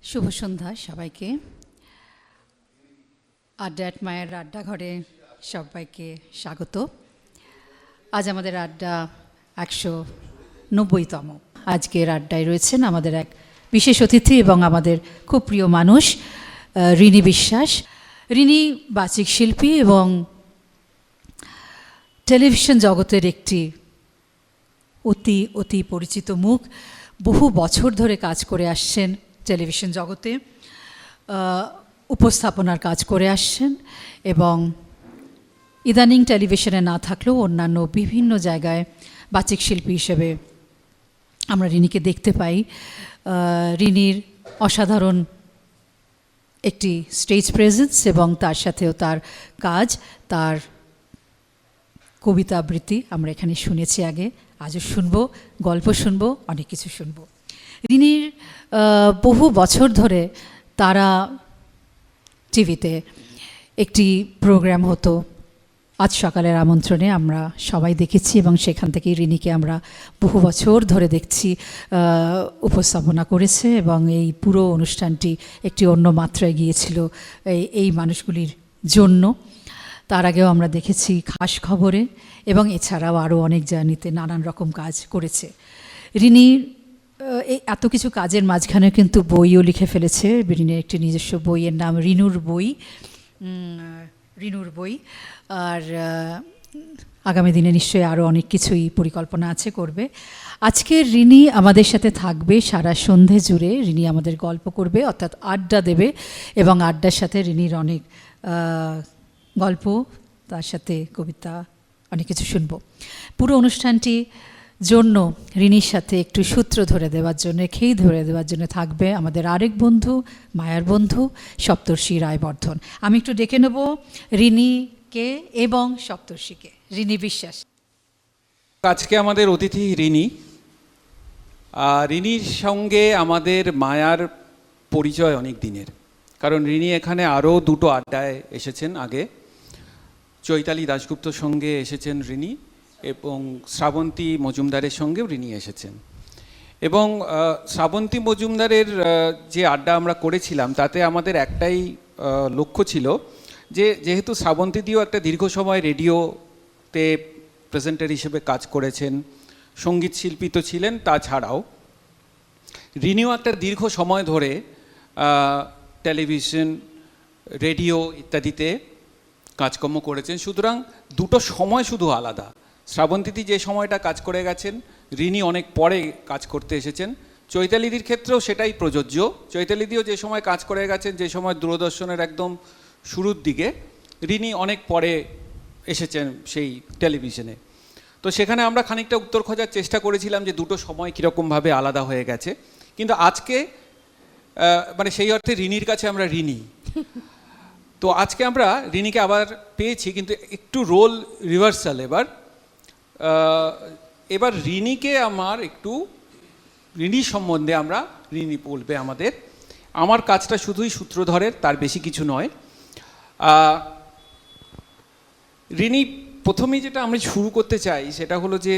শুভ সন্ধ্যা সবাইকে। আড্ডা অ্যাট মায়ের আড্ডাঘরে সবাইকে স্বাগত। আজ আমাদের আড্ডা 190তম। আজকের আড্ডায় রয়েছেন আমাদের এক বিশেষ অতিথি এবং আমাদের খুব প্রিয় মানুষ রিনি বিশ্বাস। রিনি বাচিক শিল্পী এবং টেলিভিশন জগতের একটি অতি পরিচিত মুখ। বহু বছর ধরে কাজ করে আসছেন টেলিভিশন জগতে, উপস্থাপনার কাজ করে আসছেন এবং ইদানিং টেলিভিশনে না থাকলেও অন্যান্য বিভিন্ন জায়গায় বাচিক শিল্পী হিসেবে আমরা রিনিকে দেখতে পাই। রিনির অসাধারণ একটি স্টেজ প্রেজেন্স এবং তার সাথেও তার কাজ, তার কবিতা আবৃত্তি আমরা এখানে শুনেছি আগে, আজও শুনবো, গল্প শুনবো, অনেক কিছু শুনবো। রিনির বহু বছর ধরে তারা টিভিতে একটি প্রোগ্রাম হতো, আজ সকালের আমন্ত্রণে আমরা সবাই দেখেছি এবং সেখান থেকেই রিনিকে আমরা বহু বছর ধরে দেখছি উপস্থাপনা করেছে এবং এই পুরো অনুষ্ঠানটি একটি অন্য মাত্রায় গিয়েছিল এই মানুষগুলির জন্য। তার আগেও আমরা দেখেছি খাস খবরে এবং এছাড়াও আরও অনেক জার্নিতে নানান রকম কাজ করেছে। রিনির এই এত কিছু কাজের মাঝখানে কিন্তু বইও লিখে ফেলেছে। রিনির একটি নিজস্ব বইয়ের নাম রিনুর বই। আর আগামী দিনে নিশ্চয়ই আরও অনেক কিছুই পরিকল্পনা আছে, করবে। আজকে রিনি আমাদের সাথে থাকবে সারা সন্ধে জুড়ে। রিনি আমাদের গল্প করবে, অর্থাৎ আড্ডা দেবে এবং আড্ডার সাথে রিনির অনেক গল্প, তার সাথে কবিতা, অনেক কিছু শুনবো। পুরো অনুষ্ঠানটি জন্য রিনির সাথে একটু সূত্র ধরে দেওয়ার জন্য, খেই ধরে দেওয়ার জন্য থাকবে আমাদের আরেক বন্ধু, মায়ার বন্ধু সপ্তর্ষি রায়বর্ধন। আমি একটু ডেকে নেব রিনিকে এবং সপ্তর্ষিকে। রিনি বিশ্বাস। আজকে আমাদের অতিথি রিনি। রিনির সঙ্গে আমাদের মায়ার পরিচয় অনেক দিনের, কারণ রিনি এখানে আরও দুটো আড্ডায় এসেছেন আগে। চৈতালি দাশগুপ্তর সঙ্গে এসেছেন রিনি এবং শ্রাবন্তী মজুমদারের সঙ্গেও রিনি এসেছেন। এবং শ্রাবন্তী মজুমদারের যে আড্ডা আমরা করেছিলাম তাতে আমাদের একটাই লক্ষ্য ছিল যে যেহেতু শ্রাবন্তীদিও একটা দীর্ঘ সময় রেডিওতে প্রেজেন্টার হিসেবে কাজ করেছেন, সঙ্গীত শিল্পী তো ছিলেন, তাছাড়াও রিনিও একটা দীর্ঘ সময় ধরে টেলিভিশন, রেডিও ইত্যাদিতে কাজকর্ম করেছেন। সুতরাং দুটো সময় শুধু আলাদা। শ্রাবন্তীদি যে সময়টা কাজ করে গেছেন, রিনি অনেক পরে কাজ করতে এসেছেন। চৈতালিদির ক্ষেত্রেও সেটাই প্রযোজ্য। চৈতালিদিও যে সময় কাজ করে গেছেন, যে সময় দূরদর্শনের একদম শুরুর দিকে, রিনি অনেক পরে এসেছেন সেই টেলিভিশনে। তো সেখানে আমরা খানিকটা উত্তর খোঁজার চেষ্টা করেছিলাম যে দুটো সময় কীরকমভাবে আলাদা হয়ে গেছে। কিন্তু আজকে মানে সেই অর্থে রিনির কাছে আমরা ঋণী। তো আজকে আমরা রিনিকে আবার পেয়েছি, কিন্তু একটু রোল রিভার্সাল। এবার রিনিকে আমার একটু, রিনি সম্বন্ধে রিনি বলবে আমাদের। আমার কাজটা শুধুই সূত্রধরের, তার বেশি কিছু নয়। রিনি প্রথমেই যেটা আমরা শুরু করতে চাই সেটা হলো যে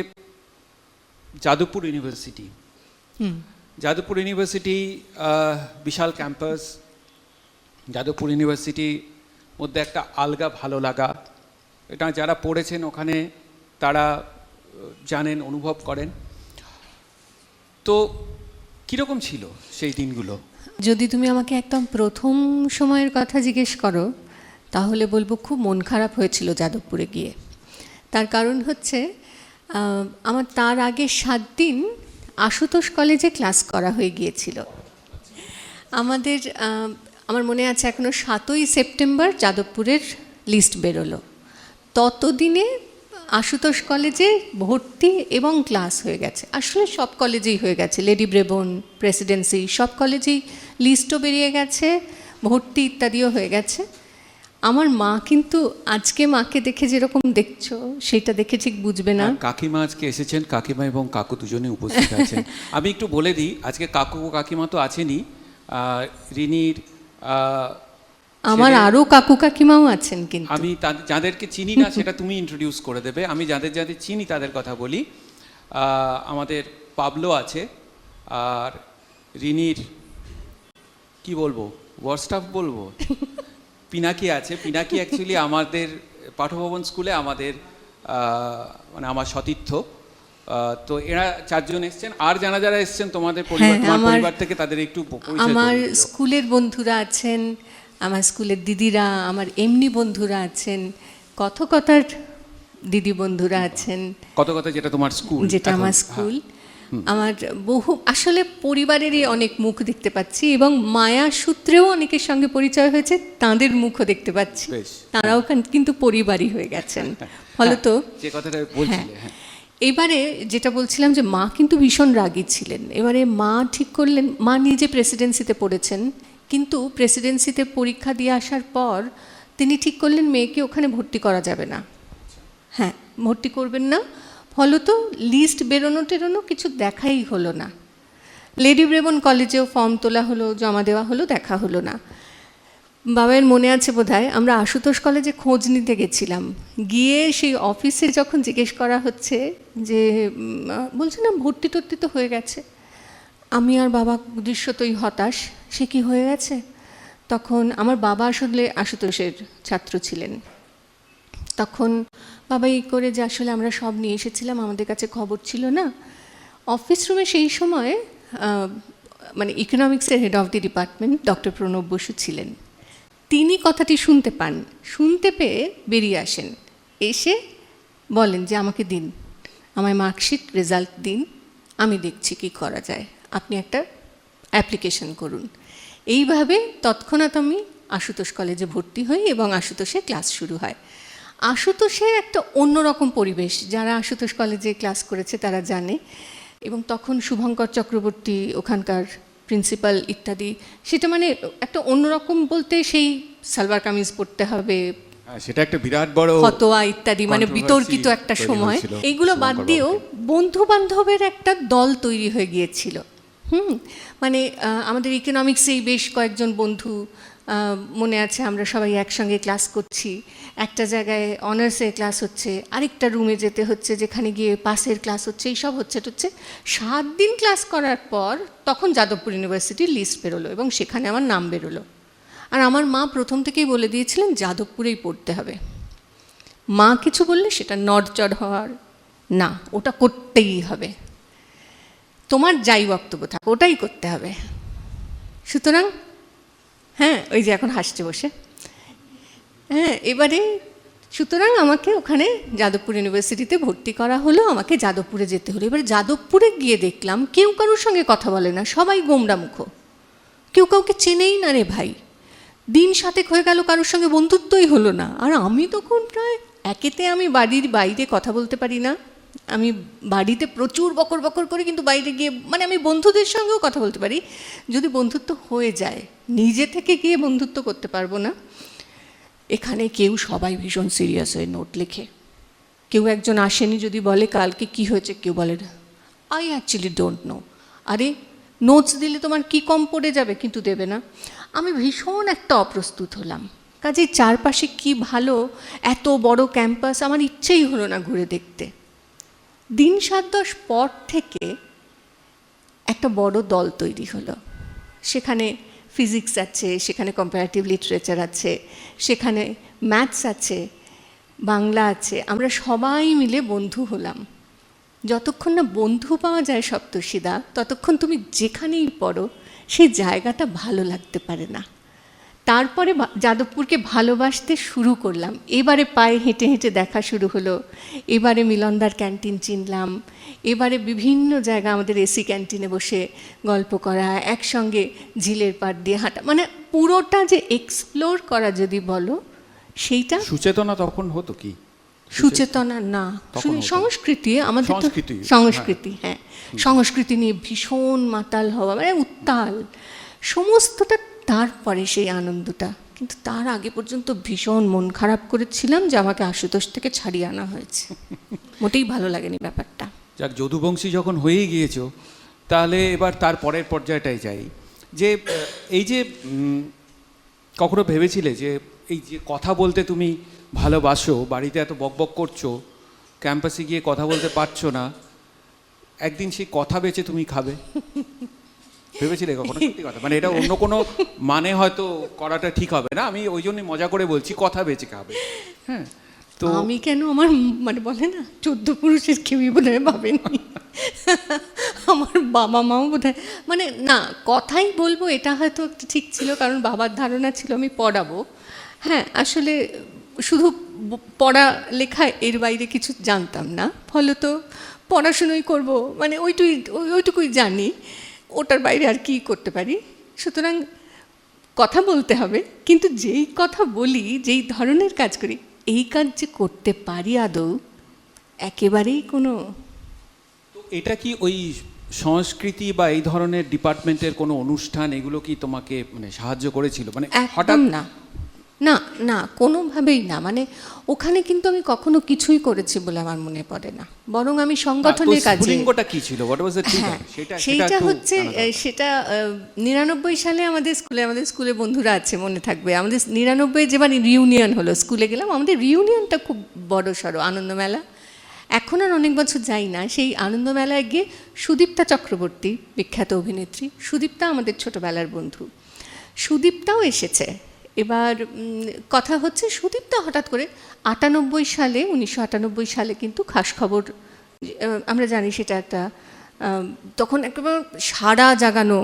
যাদবপুর ইউনিভার্সিটি। যাদবপুর ইউনিভার্সিটি বিশাল ক্যাম্পাস। যাদবপুর ইউনিভার্সিটির মধ্যে একটা আলগা ভালো লাগা, এটা যারা পড়েছেন ওখানে তারা জানেন, অনুভব করেন। তো কীরকম ছিল সেই দিনগুলো? যদি তুমি আমাকে একদম প্রথম সময়ের কথা জিজ্ঞেস করো তাহলে বলবো খুব মন খারাপ হয়েছিল যাদবপুরে গিয়ে। তার কারণ হচ্ছে আমার তার আগে 7 দিন আশুতোষ কলেজে ক্লাস করা হয়ে গিয়েছিল। আমার মনে আছে এখনও 7ই সেপ্টেম্বর যাদবপুরের লিস্ট বেরোলো। ততদিনে আশুতোষ কলেজে ভর্তি এবং ক্লাস হয়ে গেছে। আসলে সব কলেজেই হয়ে গেছে, লেডি ব্রেবন, প্রেসিডেন্সি, সব কলেজেই লিস্টও বেরিয়ে গেছে, ভর্তি ইত্যাদিও হয়ে গেছে। আমার মা কিন্তু আজকে মাকে দেখে যেরকম দেখছো সেটা দেখে ঠিক বুঝবে না। কাকিমা আজকে এসেছেন, কাকিমা এবং কাকু দুজনে উপস্থিত আছেন। আমি একটু বলে দিই, আজকে কাকু ও কাকিমা তো আছেনই, রিনির আমার আরও কাকু কাকিমাও আছেন। কিন্তু আমি যাদেরকে চিনি না সেটা তুমি ইন্ট্রোডিউস করে দেবে। আমি যাদের চিনি তাদের কথা বলি। আমাদের পাবলো আছে, আর রিনির কি বলবো, ওয়ার্স্টাফ বলবো। পিনাকি আছে, পিনাকি অ্যাকচুয়ালি আমাদের পাঠভবন স্কুলে আমাদের মানে আমার সতীর্থ। তো এরা 4 জন এসছেন, আর যারা এসছেন তোমাদের পরিবার, তোমার পরিবার থেকে তাদের একটু পরিচয় আমার করে দিও। স্কুলের বন্ধুরা আছেন, আমার স্কুলের দিদিরা, আমার এমনি বন্ধুরা আছেন, কথার দিদি বন্ধুরা আছেন, কথা যেটা তোমার স্কুল, যেটা এখন, আমার হ্যাঁ। স্কুল। আমার বহু আসলে পরিবারেরই অনেক মুখ দেখতে পাচ্ছি, এবং মায়া সূত্রেও অনেকের সঙ্গে পরিচয় হয়েছে, তাদের মুখও দেখতে পাচ্ছি। বেশ। তারাও কিন্তু পরিবারই হয়ে গেছেন ফলত। যে কথাটা বলছিলে, হ্যাঁ। এবারে যেটা বলছিলাম যে মা কিন্তু ভীষণ রাগী ছিলেন। এবারে মা ঠিক করলেন, মা নিজে প্রেসিডেন্সিতে পড়েছেন, কিন্তু প্রেসিডেন্সিতে পরীক্ষা দিয়ে আসার পর তিনি ঠিক করলেন মেয়েকে ওখানে ভর্তি করা যাবে না। হ্যাঁ, ভর্তি করবেন না। ফলত লিস্ট বেরোনো কিছু দেখাই হলো না। লেডি ব্রেবন কলেজেও ফর্ম তোলা হলো, জমা দেওয়া হলো, দেখা হলো না। বাবার মনে আছে বোধহয়, আমরা আশুতোষ কলেজে খোঁজ নিতে গেছিলাম, গিয়ে সেই অফিসে যখন জিজ্ঞেস করা হচ্ছে যে বলছে না ভর্তি টর্তি তো হয়ে গেছে। আমি আর বাবা দৃশ্যতই হতাশ, সে কি হয়ে গেছে। তখন আমার বাবা আসলে আশুতোষের ছাত্র ছিলেন। তখন বাবা এই করে যে আসলে আমরা সব নিয়ে এসেছিলাম, আমাদের কাছে খবর ছিল না। অফিস রুমে সেই সময় মানে ইকোনমিক্সের head of the department doctor Pranab Basu ছিলেন। তিনি কথাটি শুনতে পান, শুনতে পেয়ে বেরিয়ে আসেন, এসে বলেন যে আমাকে দিন, আমায় মার্কশিট রেজাল্ট দিন, আমি দেখছি কি করা যায়, আপনি একটা অ্যাপ্লিকেশন করুন। এইভাবে তৎক্ষণাৎ আমি আশুতোষ কলেজে ভর্তি হই এবং আশুতোষে ক্লাস শুরু হয়। আশুতোষে একটা অন্যরকম পরিবেশ, যারা আশুতোষ কলেজে ক্লাস করেছে তারা জানে। এবং তখন শুভঙ্কর চক্রবর্তী ওখানকার প্রিন্সিপাল ইত্যাদি, সেটা মানে একটা অন্যরকম বলতে সেই সালোয়ার কামিজ পরতে হবে, সেটা একটা বিরাট বড় ফতোয়া ইত্যাদি, মানে বিতর্কিত একটা সময়। এইগুলো বাদ দিয়েও বন্ধু বান্ধবের একটা দল তৈরি হয়ে গিয়েছিল। মানে আমাদের ইকোনমিক্সেই বেশ কয়েকজন বন্ধু, মনে আছে আমরা সবাই একসঙ্গে ক্লাস করছি, একটা জায়গায় অনার্সের ক্লাস হচ্ছে, আরেকটা রুমে যেতে হচ্ছে যেখানে গিয়ে পাসের ক্লাস হচ্ছে, এইসব হচ্ছে 7 দিন ক্লাস করার পর তখন যাদবপুর ইউনিভার্সিটির লিস্ট বেরোলো এবং সেখানে আমার নাম বেরোলো। আর আমার মা প্রথম থেকেই বলে দিয়েছিলেন যাদবপুরেই পড়তে হবে। মা কিছু বললে সেটা নড়চড় হওয়ার না, ওটা করতেই হবে, তোমার যাই বক্তব্য থাক ওটাই করতে হবে। সুতরাং হ্যাঁ, ওই যে এখন হাসছে বসে, হ্যাঁ, এবারে সুতরাং আমাকে ওখানে যাদবপুর ইউনিভার্সিটিতে ভর্তি করা হলো, আমাকে যাদবপুরে যেতে হলো। এবারে যাদবপুরে গিয়ে দেখলাম কেউ কারোর সঙ্গে কথা বলে না, সবাই গোমড়া মুখ, কেউ কাউকে চেনেই না রে ভাই। দিন 7 হয়ে গেল, কারোর সঙ্গে বন্ধুত্বই হলো না। আর আমি তখন প্রায় একেতে আমি বাড়ির বাইরে কথা বলতে পারি না, আমি বাড়িতে প্রচুর বকর বকর করি, কিন্তু বাইরে গিয়ে মানে আমি বন্ধুদের সঙ্গেও কথা বলতে পারি, যদি বন্ধুত্ব হয়ে যায় নিজে থেকে গিয়ে বন্ধুত্ব করতে পারবো না। এখানে কেউ সবাই ভীষণ সিরিয়াস হয়ে নোট লেখে, কেউ একজন আসেনি যদি বলে কালকে কি হয়েছে, কেউ বলে আই অ্যাকচুয়ালি ডোন্ট নো। আরে নোটস দিলে তোমার কি কম পড়ে যাবে, কিন্তু দেবে না। আমি ভীষণ একটা অপ্রস্তুত হলাম, কাজেই চারপাশে কি ভালো, এত বড় ক্যাম্পাস, আমার ইচ্ছেই হলো না ঘুরে দেখতে। দিন 7-10 পর থেকে একটা বড় দল তৈরি হলো। সেখানে ফিজিক্স আছে, সেখানে কম্পারেটিভ লিটারেচার আছে, সেখানে ম্যাথস আছে, বাংলা আছে। আমরা সবাই মিলে বন্ধু হলাম। যতক্ষণ না বন্ধু পাওয়া যায় সপ্তর্ষিদা, ততক্ষণ তুমি যেখানেই পড়ো সেই জায়গাটা ভালো লাগতে পারে না। তারপরে যাদবপুরকে ভালোবাসতে শুরু করলাম। এবারে পায়ে হেঁটে হেঁটে দেখা শুরু হলো, এবারে মিলনদার ক্যান্টিন চিনলাম, এবারে বিভিন্ন জায়গা আমাদের এসি ক্যান্টিনে বসে গল্প করা, একসঙ্গে ঝিলের পাড় দিয়ে হাঁটা, মানে পুরোটা যে এক্সপ্লোর করা যদি বলো, সেইটা সুচেতনা তখন হতো কি? সুচেতনা না, সংস্কৃতি, আমাদের তো সংস্কৃতি, হ্যাঁ, সংস্কৃতি নিয়ে ভীষণ মাতাল হওয়া, মানে উত্তাল সমস্তটা। তারপরে সেই আনন্দটা, কিন্তু তার আগে পর্যন্ত ভীষণ মন খারাপ করেছিলাম যে আমাকে আশুতোষ থেকে ছাড়িয়ে আনা হয়েছে, মোটেই ভালো লাগেনি ব্যাপারটা। যাক, যদুবংশী যখন হয়েই গিয়েছো, তাহলে এবার তার পরের পর্যায়টাই যাই। যে এই যে কখনো ভেবেছিলে যে এই যে কথা বলতে তুমি ভালোবাসো, বাড়িতে এত বকবক করছো, ক্যাম্পাসে গিয়ে কথা বলতে পারছো না, একদিন সেই কথা বেচে তুমি খাবে? ভেবেছিলে কখনো? সত্যি কথা, মানে এটা অন্য কোনো মানে হয়তো করাটা ঠিক হবে না, আমি ওই জন্যই মজা করে বলছি, কথা বেঁচে খাবে। হ্যাঁ, তো আমি কেন, আমার মানে বলে না 14 পুরুষের কেউই বোধ হয় ভাবেনি। আমার বাবা মাও বোধ হয়, মানে না কথাই বলবো এটা হয়তো একটু ঠিক ছিল, কারণ বাবার ধারণা ছিল আমি পড়াবো। হ্যাঁ, আসলে শুধু পড়া লেখা, এর বাইরে কিছু জানতাম না, ফলত পড়াশুনোই করব, মানে ওইটুকুই জানি, ওটার বাইরে আর কি করতে পারি। সুতরাং কথা বলতে হবে, কিন্তু যেই কথা বলি, যেই ধরনের কাজ করি, এই কাজ যে করতে পারি আদৌ, একেবারেই কোনো। তো এটা কি ওই সংস্কৃতি বা এই ধরনের ডিপার্টমেন্টের কোনো অনুষ্ঠান, এগুলো কি তোমাকে মানে সাহায্য করেছিল? মানে একদম না, না না, কোনোভাবেই না। মানে ওখানে কিন্তু আমি কখনো কিছুই করেছি বলে আমার মনে পড়ে না, বরং আমি সংগঠনের কাজে। স্ফুলিঙ্গটা কি ছিল? হোয়াট ওয়াজ দ্য হ্যাঁ, সেইটা হচ্ছে, সেটা 99 সালে আমাদের স্কুলে বন্ধুরা আছে, মনে থাকবে, আমাদের 99 যেবার রিউনিয়ন হলো, স্কুলে গেলাম, আমাদের রিউনিয়নটা খুব বড় সড়ো আনন্দমেলা। এখন আর অনেক বছর যাই না, সেই আনন্দমেলায় গিয়ে সুদীপ্তা চক্রবর্তী, বিখ্যাত অভিনেত্রী সুদীপ্তা, আমাদের ছোটবেলার বন্ধু, সুদীপ্তাও এসেছে। এবার কথা হচ্ছে, সুদীপ্তা হঠাৎ করে 1998 সালে কিন্তু খাস খবর, আমরা জানি সেটা একটা তখন একেবারে সারা জাগানো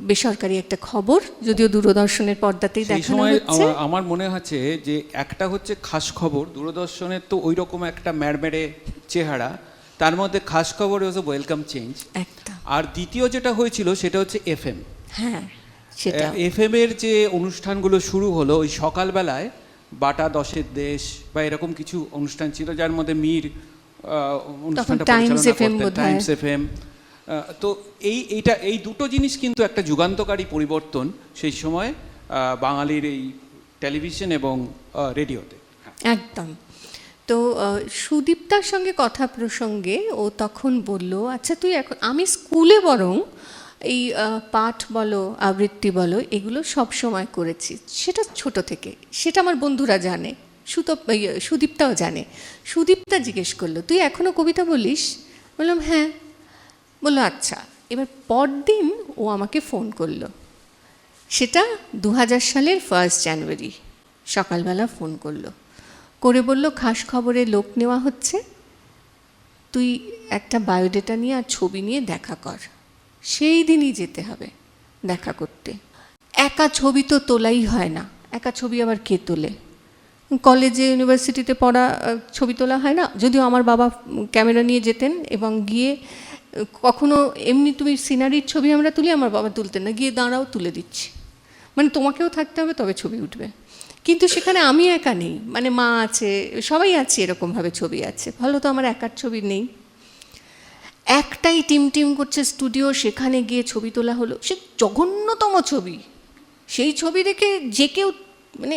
বেসরকারি একটা খবর, যদিও দূরদর্শনের পর্দাতেই দেখানো হচ্ছে। আমার মনে হচ্ছে যে একটা হচ্ছে খাস খবর, দূরদর্শনের তো ওই রকম একটা ম্যাড়মেড়ে চেহারা, তার মধ্যে খাস খবর ওয়াজ এ ওয়েলকাম চেঞ্জ একটা। আর দ্বিতীয় যেটা হয়েছিল সেটা হচ্ছে এফএম। হ্যাঁ, সেটা এফএম এর যে অনুষ্ঠানগুলো শুরু হলো ওই সকালবেলায়, বাটা 10-এর দেশ বা এরকম কিছু অনুষ্ঠান ছিল, যার মধ্যে মীর অনুষ্ঠানটা টাইমস পরিচালনা এফএম করতেন, টাইমস এফএম। তো এই দুটো জিনিস কিন্তু একটা যুগান্তকারী পরিবর্তন সেই সময় বাঙালির এই টেলিভিশন এবং রেডিওতে। একদম। তো সুদীপ্তার সঙ্গে কথা প্রসঙ্গে ও তখন বলল, আচ্ছা তুই এখন, আমি স্কুলে বরং এই পাঠ বলো, আবৃত্তি বলো, এগুলো সব সময় করেছি, সেটা ছোট থেকে, সেটা আমার বন্ধুরা জানে, সুদীপ্তাও জানে। সুদীপ্তা জিজ্ঞেস করলো, তুই এখনও কবিতা বলিস? বললাম হ্যাঁ। বললো আচ্ছা। এবার পরদিন ও আমাকে ফোন করলো, সেটা 2000 সালের 1 জানুয়ারি সকালবেলা ফোন করলো, করে বলল খাস খবরে লোক নেওয়া হচ্ছে, তুই একটা বায়োডেটা নিয়ে আর ছবি নিয়ে দেখা কর। সেই দিনই যেতে হবে দেখা করতে। একা ছবি তো তোলাই হয় না, একা ছবি আবার কে তোলে? কলেজে ইউনিভার্সিটিতে পড়া ছবি তোলা হয় না, যদিও আমার বাবা ক্যামেরা নিয়ে যেতেন, এবং গিয়ে কখনো এমনি তুমি সিনারির ছবি আমরা তুলি, আমার বাবা তুলতেন না, গিয়ে দাঁড়াও তুলে দিচ্ছি, মানে তোমাকেও থাকতে হবে তবে ছবি উঠবে। কিন্তু সেখানে আমি একা নেই, মানে মা আছে, সবাই আছে, এরকমভাবে ছবি আছে, ভালো তো আমার একার ছবি নেই। একটাই টিম করছে স্টুডিও, সেখানে গিয়ে ছবি তোলা হলো, সে জঘন্যতম ছবি, সেই ছবি দেখে যে কেউ মানে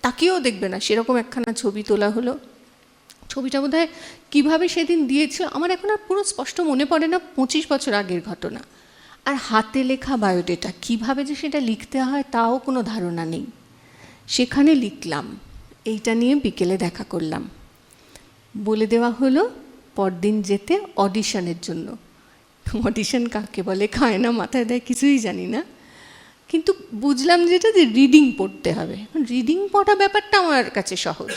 তাকিয়েও দেখবে না, সেরকম একখানা ছবি তোলা হলো। ছবিটা বোধহয় কীভাবে সেদিন দিয়েছিল আমার এখন আর পুরো স্পষ্ট মনে পড়ে না, 25 বছর আগের ঘটনা। আর হাতে লেখা বায়োডেটা কীভাবে যে সেটা লিখতে হয় তাও কোনো ধারণা নেই। সেখানে লিখলাম, এইটা নিয়ে বিকেলে দেখা করলাম, বলে দেওয়া হলো পরদিন যেতে অডিশনের জন্য। অডিশন কাকে বলে, খায় না মাথায় দেয়, কিছুই জানি না, কিন্তু বুঝলাম যেটা যে রিডিং পড়তে হবে। রিডিং পড়া ব্যাপারটা আমার কাছে সহজ,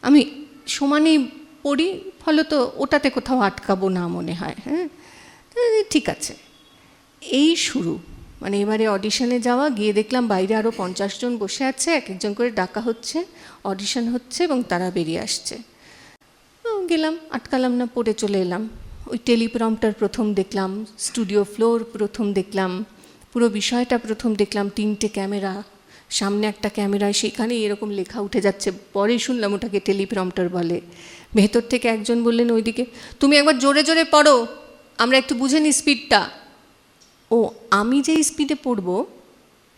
আমি সমানেই পড়ি, ফলত ওটাতে কোথাও আটকাবো না মনে হয়। হ্যাঁ, ঠিক আছে, এই শুরু। মানে এবারে অডিশনে যাওয়া, গিয়ে দেখলাম বাইরে আরও 50 জন বসে আছে, এক একজন করে ডাকা হচ্ছে, অডিশন হচ্ছে এবং তারা বেরিয়ে আসছে। গেলাম, আটকালাম না, পড়ে চলে এলাম। ওই টেলিপ্রম্পটার প্রথম দেখলাম, স্টুডিও ফ্লোর প্রথম দেখলাম, পুরো বিষয়টা প্রথম দেখলাম, 3টে ক্যামেরা, সামনে একটা ক্যামেরায় সেখানে এরকম লেখা উঠে যাচ্ছে, পরে শুনলাম ওটাকে টেলিপ্রম্পটার বলে। ভেতর থেকে একজন বললেন ওইদিকে, তুমি একবার জোরে জোরে পড়ো, আমরা একটু বুঝে নিই স্পিডটা। ও আমি যেই স্পিডে পড়ব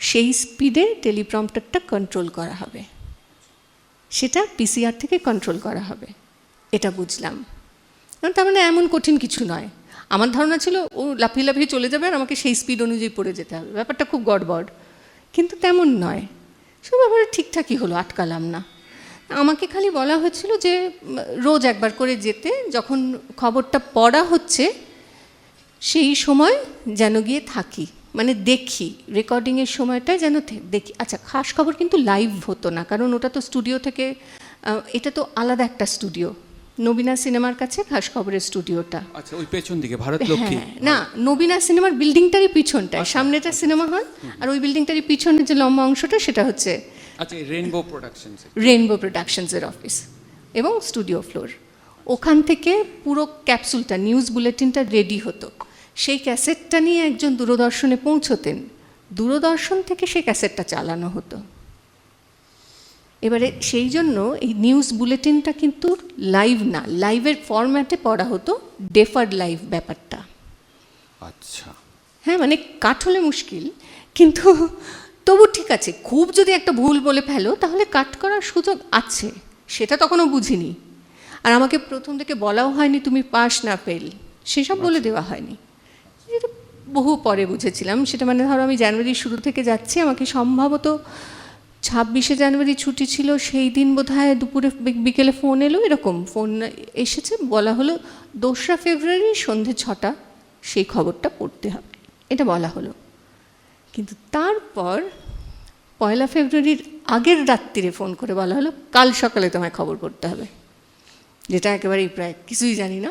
সেই স্পিডে টেলিপ্রম্পটারটা কন্ট্রোল করা হবে, সেটা পিসিআর থেকে কন্ট্রোল করা হবে, এটা বুঝলাম। তার মানে এমন কঠিন কিছু নয়। আমার ধারণা ছিল ও লাফিয়ে লাফিয়ে চলে যাবে আর আমাকে সেই স্পিড অনুযায়ী পড়ে যেতে হবে, ব্যাপারটা খুব গড়বড়, কিন্তু তেমন নয়, সব ব্যাপারে ঠিকঠাকই হলো, আটকালাম না। আমাকে খালি বলা হয়েছিল যে রোজ একবার করে যেতে, যখন খবরটা পড়া হচ্ছে সেই সময় যেন গিয়ে থাকি, মানে দেখি রেকর্ডিংয়ের সময়টায় যেন দেখি। আচ্ছা, খাস খবর কিন্তু লাইভ হতো না, কারণ ওটা তো স্টুডিও থেকে, এটা তো আলাদা একটা স্টুডিও, নবীনা সিনেমার কাছে খাস খবরের স্টুডিওটা। আচ্ছা, ওই পেছন দিকে ভারত লক্ষ্মী। হ্যাঁ, না, নবীনা সিনেমার বিল্ডিংটারই পিছনটায়, সামনেটা সিনেমা হল, আর ওই বিল্ডিংটারই পিছনে যে লম্বা অংশটা সেটা হচ্ছে আচ্ছা, রেইনবো প্রোডাকশনস। রেইনবো প্রোডাকশনসের অফিস এবং স্টুডিও ফ্লোর। ওখান থেকে পুরো ক্যাপসুলটা, নিউজ বুলেটিনটা রেডি হতো। সেই ক্যাসেটটা নিয়ে একজন দূরদর্শনে পৌঁছতেন, দূরদর্শন থেকে সেই ক্যাসেটটা চালানো হতো। এবারে সেই জন্য এই নিউজ বুলেটিনটা কিন্তু লাইভ না, লাইভের ফরম্যাটে পড়া হতো, ডেফার্ড লাইভ ব্যাপারটা। আচ্ছা, হ্যাঁ, মানে কাট হলে মুশকিল, কিন্তু তবু ঠিক আছে, খুব যদি একটা ভুল বলে ফেলো তাহলে কাট করার সুযোগ আছে, সেটা তখনও বুঝিনি। আর আমাকে প্রথম থেকে বলাও হয়নি তুমি পাস না ফেল, সেসব বলে দেওয়া হয়নি, এটা বহু পরে বুঝেছিলাম। সেটা মানে ধরো আমি জানুয়ারির শুরু থেকে যাচ্ছি, আমাকে সম্ভবত 26শে জানুয়ারি ছুটি ছিল, সেই দিন বোধহয় দুপুরে বিকেলে ফোন এলো, এরকম ফোন এসেছে, বলা হলো 2রা ফেব্রুয়ারি সন্ধে 6টা সেই খবরটা পড়তে হবে, এটা বলা হলো। কিন্তু তারপর 1 ফেব্রুয়ারির আগের রাত্রিরে ফোন করে বলা হলো কাল সকালে তোমায় খবর পড়তে হবে, যেটা একেবারেই প্রায় কিছুই জানি না,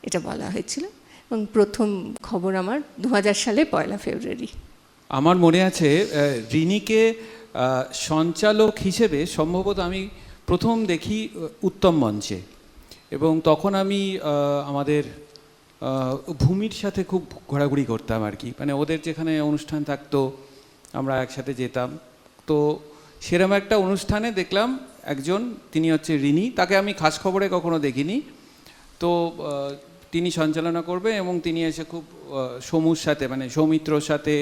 এটা বলা হয়েছিল। এবং প্রথম খবর আমার 2000 সালে 1 ফেব্রুয়ারি। আমার মনে আছে রিনিকে সঞ্চালক হিসেবে সম্ভবত আমি প্রথম দেখি উত্তম মঞ্চে, এবং তখন আমি আমাদের ভূমির সাথে খুব ঘোরাঘুরি করতাম আর কি, মানে ওদের যেখানে অনুষ্ঠান থাকতো আমরা একসাথে যেতাম। তো সেরকম একটা অনুষ্ঠানে দেখলাম একজন, তিনি হচ্ছে রিনি, তাকে আমি খাস খবরে কখনো দেখিনি। তো তিনি সঞ্চালনা করবে এবং তিনি এসে খুব সমুর সাথে, মানে সৌমিত্রর সাথে,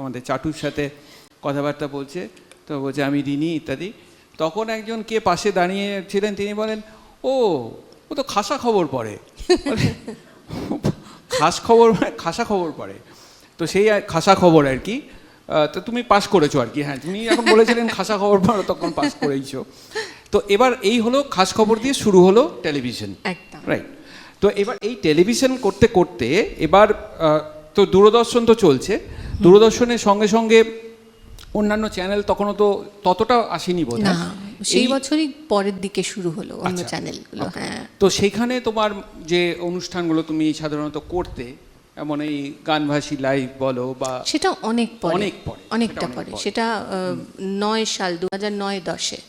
আমাদের চাটুর সাথে কথাবার্তা বলছে। তো বলছে আমি রিনি ইত্যাদি। তখন একজন কে পাশে দাঁড়িয়ে ছিলেন, তিনি বলেন ও তো খাসা খবর পড়ে। খাস খবর মানে খাসা খবর পড়ে, তো সেই খাসা খবর আর কি। তো তুমি পাস করেছো আর কি। হ্যাঁ, তুমি এখন বলেছিলেন খাসা খবর পড়ো, তখন পাস করেইছো। তো এবার এই হলো খাস খবর দিয়ে শুরু হলো টেলিভিশন, রাইট? তো এবার এই টেলিভিশন করতে করতে এবার তো দূরদর্শন তো চলছে, দূরদর্শনের সঙ্গে সঙ্গে অন্যান্য চ্যানেল তখনও তো ততটা আসেনি বোধ হয়, সেই বছরই পরের দিকে শুরু হলো অন্য চ্যানেলগুলো। হ্যাঁ, তো সেইখানে তোমার যে অনুষ্ঠানগুলো তুমি সাধারণত করতে, এমন এই গানভাসী লাইভ বলো বা, সেটা অনেক পরে, অনেকটা সেটা পরে, সেটা 9 সাল 2009-10-এ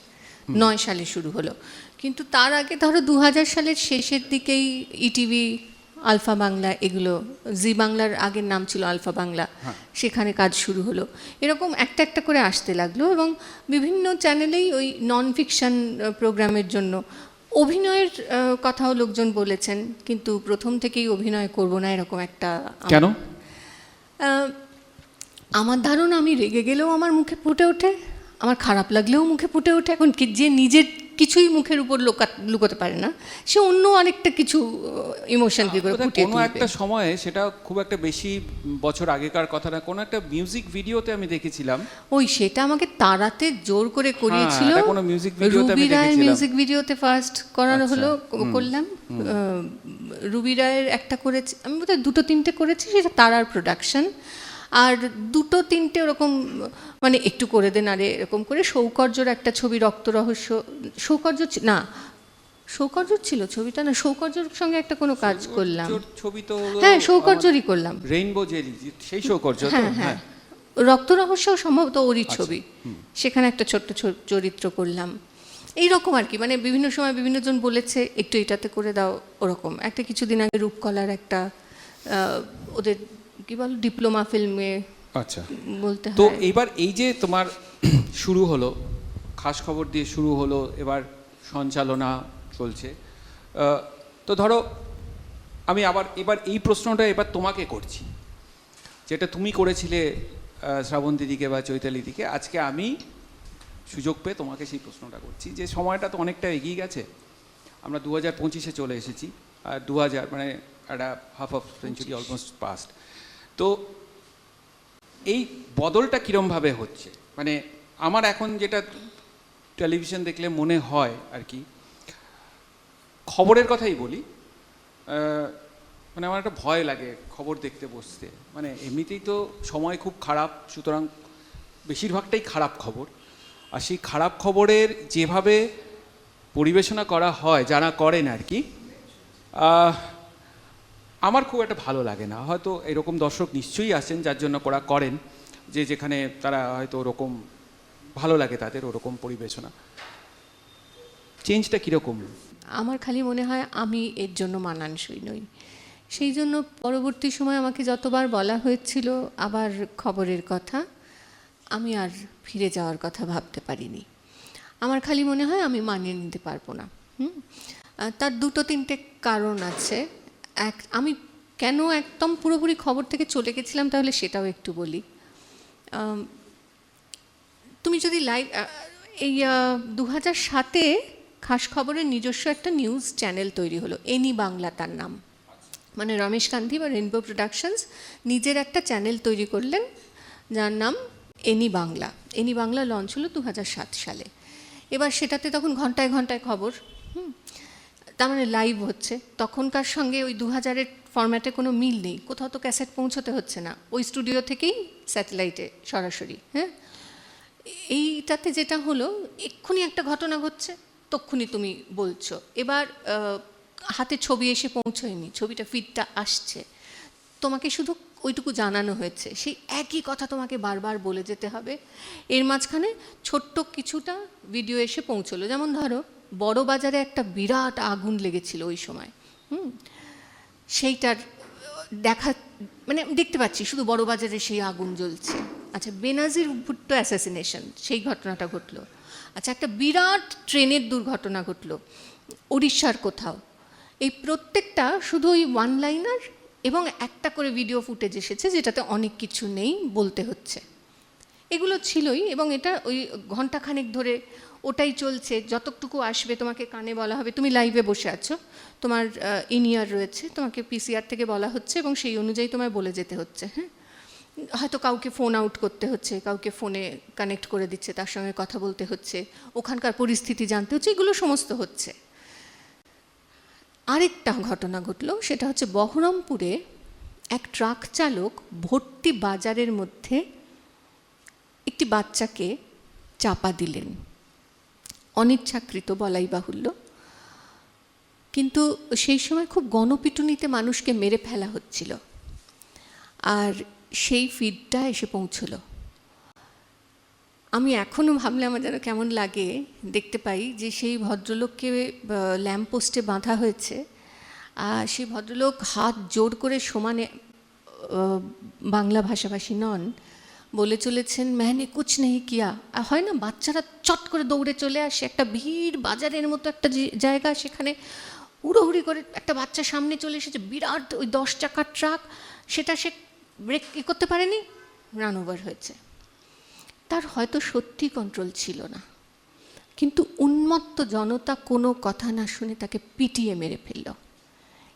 9 সালে শুরু হলো। কিন্তু তার আগে ধরো 2000 সালের শেষের দিকেই ইটিভি, আলফা বাংলা, এগুলো, জি বাংলার আগের নাম ছিল আলফা বাংলা, সেখানে কাজ শুরু হলো। এরকম একটা একটা করে আসতে লাগলো, এবং বিভিন্ন চ্যানেলেই ওই নন ফিকশন প্রোগ্রামের জন্য অভিনয়ের কথাও লোকজন বলেছেন, কিন্তু প্রথম থেকেই অভিনয় করব না এরকম একটা। কেন? আমার ধারণা আমি রেগে গেলেও আমার মুখে ফুটে ওঠে, আমার খারাপ লাগলেও মুখে ফুটে ওঠে। এখন যে নিজের কিছুই মুখের উপর লুকোতে পারে না, সে অন্য আরেকটা কিছু ইমোশন কি করে ফুটিয়ে কোনো একটা সময়ে, সেটা খুব একটা বেশি বছর আগেকার কথা না, কোনো একটা মিউজিক ভিডিওতে আমি দেখেছিলাম, ওই সেটা আমাকে তাড়াতে জোর করে করিয়েছিল। কোনো মিউজিক ভিডিওতে আমি রুবি রায়ের দেখেছিলাম। মিউজিক ভিডিওতে ফার্স্ট করানো হলো, করলাম। রুবি রায়ের একটা করেছি আমি, বোধহয় 2-3টে করেছি, সেটা তারার প্রোডাকশন। আর 2-3টে ওরকম মানে একটু করে দেন আরে এরকম করে। সৌকর্যর একটা ছবি, রক্ত রহস্য, সৌকর্য ছিল ছবিটা, না সৌকর্যর সঙ্গে একটা কোনো কাজ করলাম ছবি তো, হ্যাঁ সৌকর্যরই করলাম, রেইনবো জেলি, সেই সৌকর্য। হ্যাঁ, রক্ত রহস্য সম্ভবত ওরই ছবি, সেখানে একটা ছোট্ট চরিত্র করলাম। এইরকম আর কি, মানে বিভিন্ন সময় বিভিন্ন জন বলেছে একটু এটাতে করে দাও, ওরকম একটা। কিছুদিন আগে রূপকলার একটা ওদের কি বল ডিপ্লোমা ফিল্মে, আচ্ছা বলতে তো হয়। এবার এই যে তোমার শুরু হলো, খাস খবর দিয়ে শুরু হলো, এবার সঞ্চালনা চলছে। তো ধরো আমি এবার এই প্রশ্নটা এবার তোমাকে করছি, যেটা তুমি করেছিলে শ্রাবণ দিদিকে বা চৈতালি দিদিকে। আজকে আমি সুযোগ পেয়ে তোমাকে সেই প্রশ্নটা করছি, যে সময়টা তো অনেকটা এগিয়ে গেছে, আমরা 2025-এ চলে এসেছি, আর 2000 মানে একটা half of century almost past. তো এই বদলটা কীরমভাবে হচ্ছে? মানে আমার এখন যেটা টেলিভিশন দেখলে মনে হয় আর কি, খবরের কথাই বলি, মানে আমার একটা ভয় লাগে খবর দেখতে বসতে, মানে এমনিতেই তো সময় খুব খারাপ, সুতরাং বেশিরভাগটাই খারাপ খবর। আর সেই খারাপ খবরের যেভাবে পরিবেশনা করা হয় যারা করেন আর কি, আমার খুব একটা ভালো লাগে না। হয়তো এরকম দর্শক নিশ্চয়ই আছেন যার জন্য ওরা করেন, যে যেখানে তারা হয়তো ওরকম ভালো লাগে তাদের ওরকম পরিবেশনা। চেঞ্জটা কীরকম? আমার খালি মনে হয় আমি এর জন্য মানানসই নই। সেই জন্য পরবর্তী সময় আমাকে যতবার বলা হয়েছিল আবার খবরের কথা, আমি আর ফিরে যাওয়ার কথা ভাবতে পারিনি। আমার খালি মনে হয় আমি মানিয়ে নিতে পারবো না। তার দুটো তিনটে কারণ আছে। আমি কেন একদম পুরোপুরি খবর থেকে চলে গেছিলাম তাহলে সেটাও একটু বলি। তুমি যদি লাইভ এই 2007-এ খাস খবরের নিজস্ব একটা নিউজ চ্যানেল তৈরি হলো, এনি বাংলা তার নাম। মানে রমেশ কান্তি বা রেইনবো প্রোডাকশনস নিজের একটা চ্যানেল তৈরি করলেন যার নাম any Bangla. Any Bangla launch হলো 2007 সালে। এবার সেটাতে তখন ঘন্টায় ঘন্টায় খবর, তার মানে লাইভ হচ্ছে। তখনকার সঙ্গে ওই 2000-এর ফরম্যাটে কোনো মিল নেই, কোথাও তো ক্যাসেট পৌঁছতে হচ্ছে না, ওই স্টুডিও থেকেই স্যাটেলাইটে সরাসরি। এইটাতে যেটা হলো, এক্ষুনি একটা ঘটনা ঘটছে, তক্ষুনি তুমি বলছো। এবার হাতে ছবি এসে পৌঁছয়নি, ছবিটা ফিডটা আসছে, তোমাকে শুধু ওইটুকু জানানো হয়েছে, সেই একই কথা তোমাকে বারবার বলে যেতে হবে। এর মাঝখানে ছোট্ট কিছুটা ভিডিও এসে পৌঁছলো। যেমন ধরো বড় বাজারে একটা বিরাট আগুন লেগেছিল ওই সময়, সেইটার দেখা, মানে দেখতে পাচ্ছি শুধু বড় বাজারে সেই আগুন জ্বলছে। আচ্ছা, বেনাজির ভুট্টো অ্যাসাসিনেশন, সেই ঘটনাটা ঘটলো। আচ্ছা, একটা বিরাট ট্রেনের দুর্ঘটনা ঘটলো উড়িষ্যার কোথাও। এই প্রত্যেকটা শুধু ওই ওয়ান লাইনার এবং একটা করে ভিডিও ফুটেজ এসেছে যেটাতে অনেক কিছু নেই, বলতে হচ্ছে। এগুলো ছিলই, এবং এটা ওই ঘণ্টাখানেক ধরে ওটাই চলছে। যতটুকু আসবে তোমাকে কানে বলা হবে, তুমি লাইভে বসে আছো, তোমার ইনিয়ার রয়েছে, তোমাকে পিসিআর থেকে বলা হচ্ছে এবং সেই অনুযায়ী তোমায় বলে যেতে হচ্ছে। হয়তো কাউকে ফোন আউট করতে হচ্ছে, কাউকে ফোনে কানেক্ট করে দিচ্ছে, তার সঙ্গে কথা বলতে হচ্ছে, ওখানকার পরিস্থিতি জানতে হচ্ছে, এগুলো সমস্ত হচ্ছে। আরেকটা ঘটনা ঘটলো, সেটা হচ্ছে বহরমপুরে এক ট্রাক চালক ভর্তি বাজারের মধ্যে একটি বাচ্চাকে চাপা দিলেন, অনিচ্ছাকৃত বলাই বাহুল্য। কিন্তু সেই সময় খুব গণপিটুনিতে মানুষকে মেরে ফেলা হচ্ছিল, আর সেই ফিডটা এসে পৌঁছলো। আমি এখনও ভাবলে আমার যেন কেমন লাগে, দেখতে পাই যে সেই ভদ্রলোককে ল্যাম্পপোস্টে বাঁধা হয়েছে, আর সেই ভদ্রলোক হাত জোর করে সমানে, বাংলা ভাষাভাষী নন, বলে চলেছেন ম্যানে কুছ নেই কিয়া। হয় না, বাচ্চারা চট করে দৌড়ে চলে আসে, একটা ভিড় বাজারের মতো একটা জায়গা, সেখানে হুড়োহুড়ি করে একটা বাচ্চা সামনে চলে এসেছে, বিরাট ওই 10 চাকার ট্রাক, সেটা সে ব্রেক করতে পারেনি, রান ওভার হয়েছে। তার হয়তো সত্যি কন্ট্রোল ছিল না, কিন্তু উন্মত্ত জনতা কোনো কথা না শুনে তাকে পিটিয়ে মেরে ফেলল।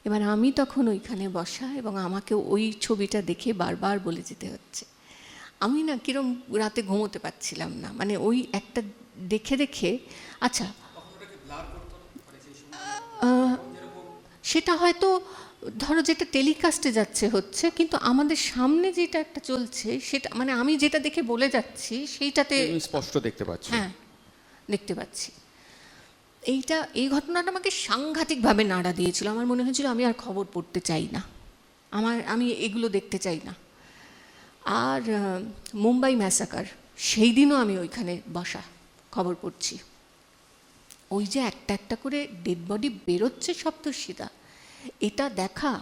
এবার আমি তখন ওইখানে বসা, এবং আমাকে ওই ছবিটা দেখে বারবার বলে যেতে হচ্ছে। আমি না কিরম রাতে ঘুমোতে পারছিলাম না, মানে ওই একটা দেখে দেখে। আচ্ছা, সেটা হয়তো ধরো যেটা টেলিকাস্টে যাচ্ছে হচ্ছে, কিন্তু আমাদের সামনে যেটা একটা চলছে, সেটা মানে আমি যেটা দেখে বলে যাচ্ছি সেইটাতে স্পষ্ট দেখতে পাচ্ছি। হ্যাঁ, দেখতে পাচ্ছি। এই ঘটনাটা আমাকে সাংঘাতিকভাবে নাড়া দিয়েছিল। আমার মনে হয়েছিল আমি আর খবর পড়তে চাই না, আমি এগুলো দেখতে চাই না। আর মুম্বাই ম্যাসাকার, সেই দিনও আমি ওইখানে বসা, খবর পড়ছি। ওই যে একটা একটা করে ডেড বডি বেরোচ্ছে সপ্তর্ষিদা, এটা দেখা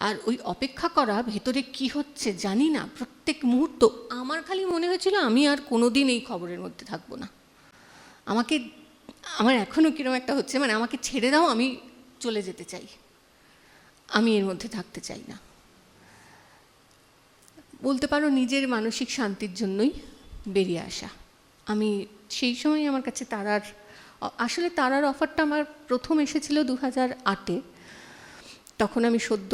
আর ওই অপেক্ষা করা, ভেতরে কি হচ্ছে জানি না প্রত্যেক মুহূর্ত। আমার খালি মনে হয়েছিল আমি আর কোনোদিন এই খবরের মধ্যে থাকবো না। আমার এখনও কীরকম একটা হচ্ছে, মানে আমাকে ছেড়ে দাও, আমি চলে যেতে চাই, আমি এর মধ্যে থাকতে চাই না। বলতে পারো নিজের মানসিক শান্তির জন্যই বেরিয়ে আসা। আমি সেই সময় আমার কাছে তারার অফারটা আমার প্রথম এসেছিল 2008-এ। তখন আমি সদ্য,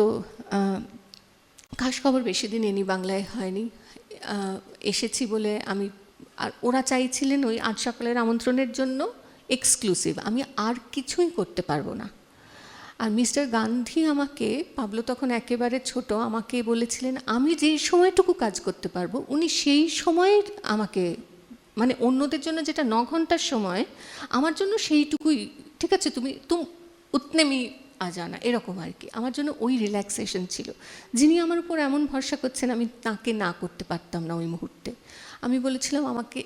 খাস খবর বেশি দিন এনি বাংলায় হয়নি, এসেছি বলে আমি, আর ওরা চাইছিলেন ওই আজ সকালের আমন্ত্রণের জন্য এক্সক্লুসিভ, আমি আর কিছুই করতে পারবো না। আর মিস্টার গান্ধী আমাকে, পাবলো তখন একেবারে ছোট, আমাকে বলেছিলেন আমি যেই সময়টুকু কাজ করতে পারবো উনি সেই সময়ে আমাকে, মানে অন্যদের জন্য যেটা 9 ঘন্টার সময়, আমার জন্য সেইটুকুই, ঠিক আছে তুম উতনে মি আ জানা, এরকম আর কি। আমার জন্য ওই রিল্যাক্সেশন ছিল। যিনি আমার উপর এমন ভরসা করছেন, আমি তাকে না করতে পারতাম না ওই মুহূর্তে। আমি বলেছিলাম আমাকে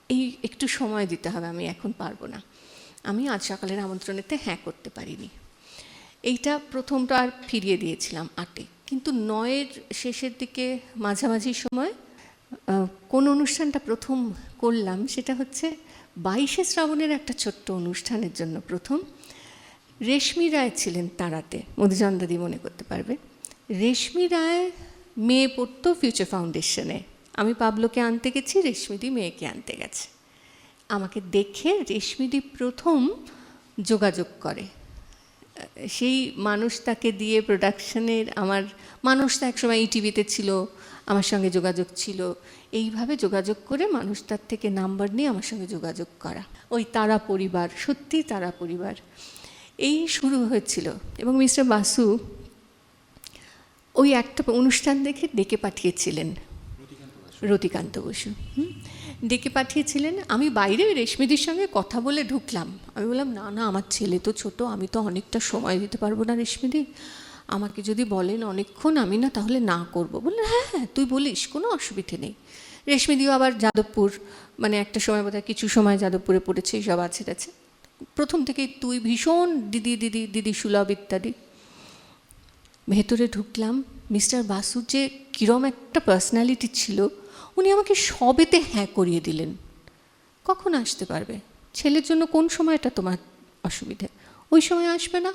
এই একটু সময় দিতে হবে, আমি এখন পারবো না। আমি আজ সকালের আমন্ত্রণেতে হ্যাঁ করতে পারিনি। এইটা প্রথমটা আর ফিরিয়ে দিয়েছিলাম 8-এ, কিন্তু 9-এর শেষের দিকে মাঝামাঝি সময় কোন অনুষ্ঠানটা প্রথম করলাম সেটা হচ্ছে 22শে শ্রাবণের একটা ছোট্ট অনুষ্ঠানের জন্য প্রথম। রেশমি রায় ছিলেন তারাতে, মধুচন্দ্রাদি মনে করতে পারবে। রেশমি রায় মেয়ে পড়তো ফিউচার ফাউন্ডেশনে। আমি পাবলোকে আনতে গেছি, রেশমিদি মেয়েকে আনতে গেছে। আমাকে দেখে রেশমিদি প্রথম যোগাযোগ করে। সেই মানুষটাকে দিয়ে প্রোডাকশনের, আমার মানুষটা একসময় ইটিভিতে ছিল, আমার সঙ্গে যোগাযোগ ছিল। এইভাবে যোগাযোগ করে মানুষটার থেকে নাম্বার নিয়ে আমার সঙ্গে যোগাযোগ করা। ওই তারা পরিবার, সত্যি তারা পরিবার, এই শুরু হয়েছিল। এবং মিস্টার বাসু ওই একটা অনুষ্ঠান দেখে ডেকে পাঠিয়েছিলেন, রতিকান্ত বসু ডেকে পাঠিয়েছিলেন। আমি বাইরে রেশমিদির সঙ্গে কথা বলে ঢুকলাম। আমি বললাম না না, আমার ছেলে তো ছোট, আমি তো অনেকটা সময় দিতে পারবো না রেশমিদি, আমাকে যদি বলেন অনেকক্ষণ, আমি না তাহলে না করবো। বললেন হ্যাঁ হ্যাঁ তুই বলিস, কোনো অসুবিধে নেই। রেশমিদিও আবার যাদবপুর, মানে একটা সময় বোধহয় কিছু সময় যাদবপুরে পড়েছে, সব আছে আছে। প্রথম থেকেই তুই ভীষণ দিদি দিদি দিদি সুলভ ইত্যাদি। ভেতরে ঢুকলাম, মিস্টার বাসুর যে কীরম একটা পার্সোনালিটি ছিল, উনি আমাকে সবেতে হ্যাঁ করিয়ে দিলেন। কখন আসতে পারবে, ছেলের জন্য কোন সময়টা তোমার অসুবিধে, ওই সময় আসবে না,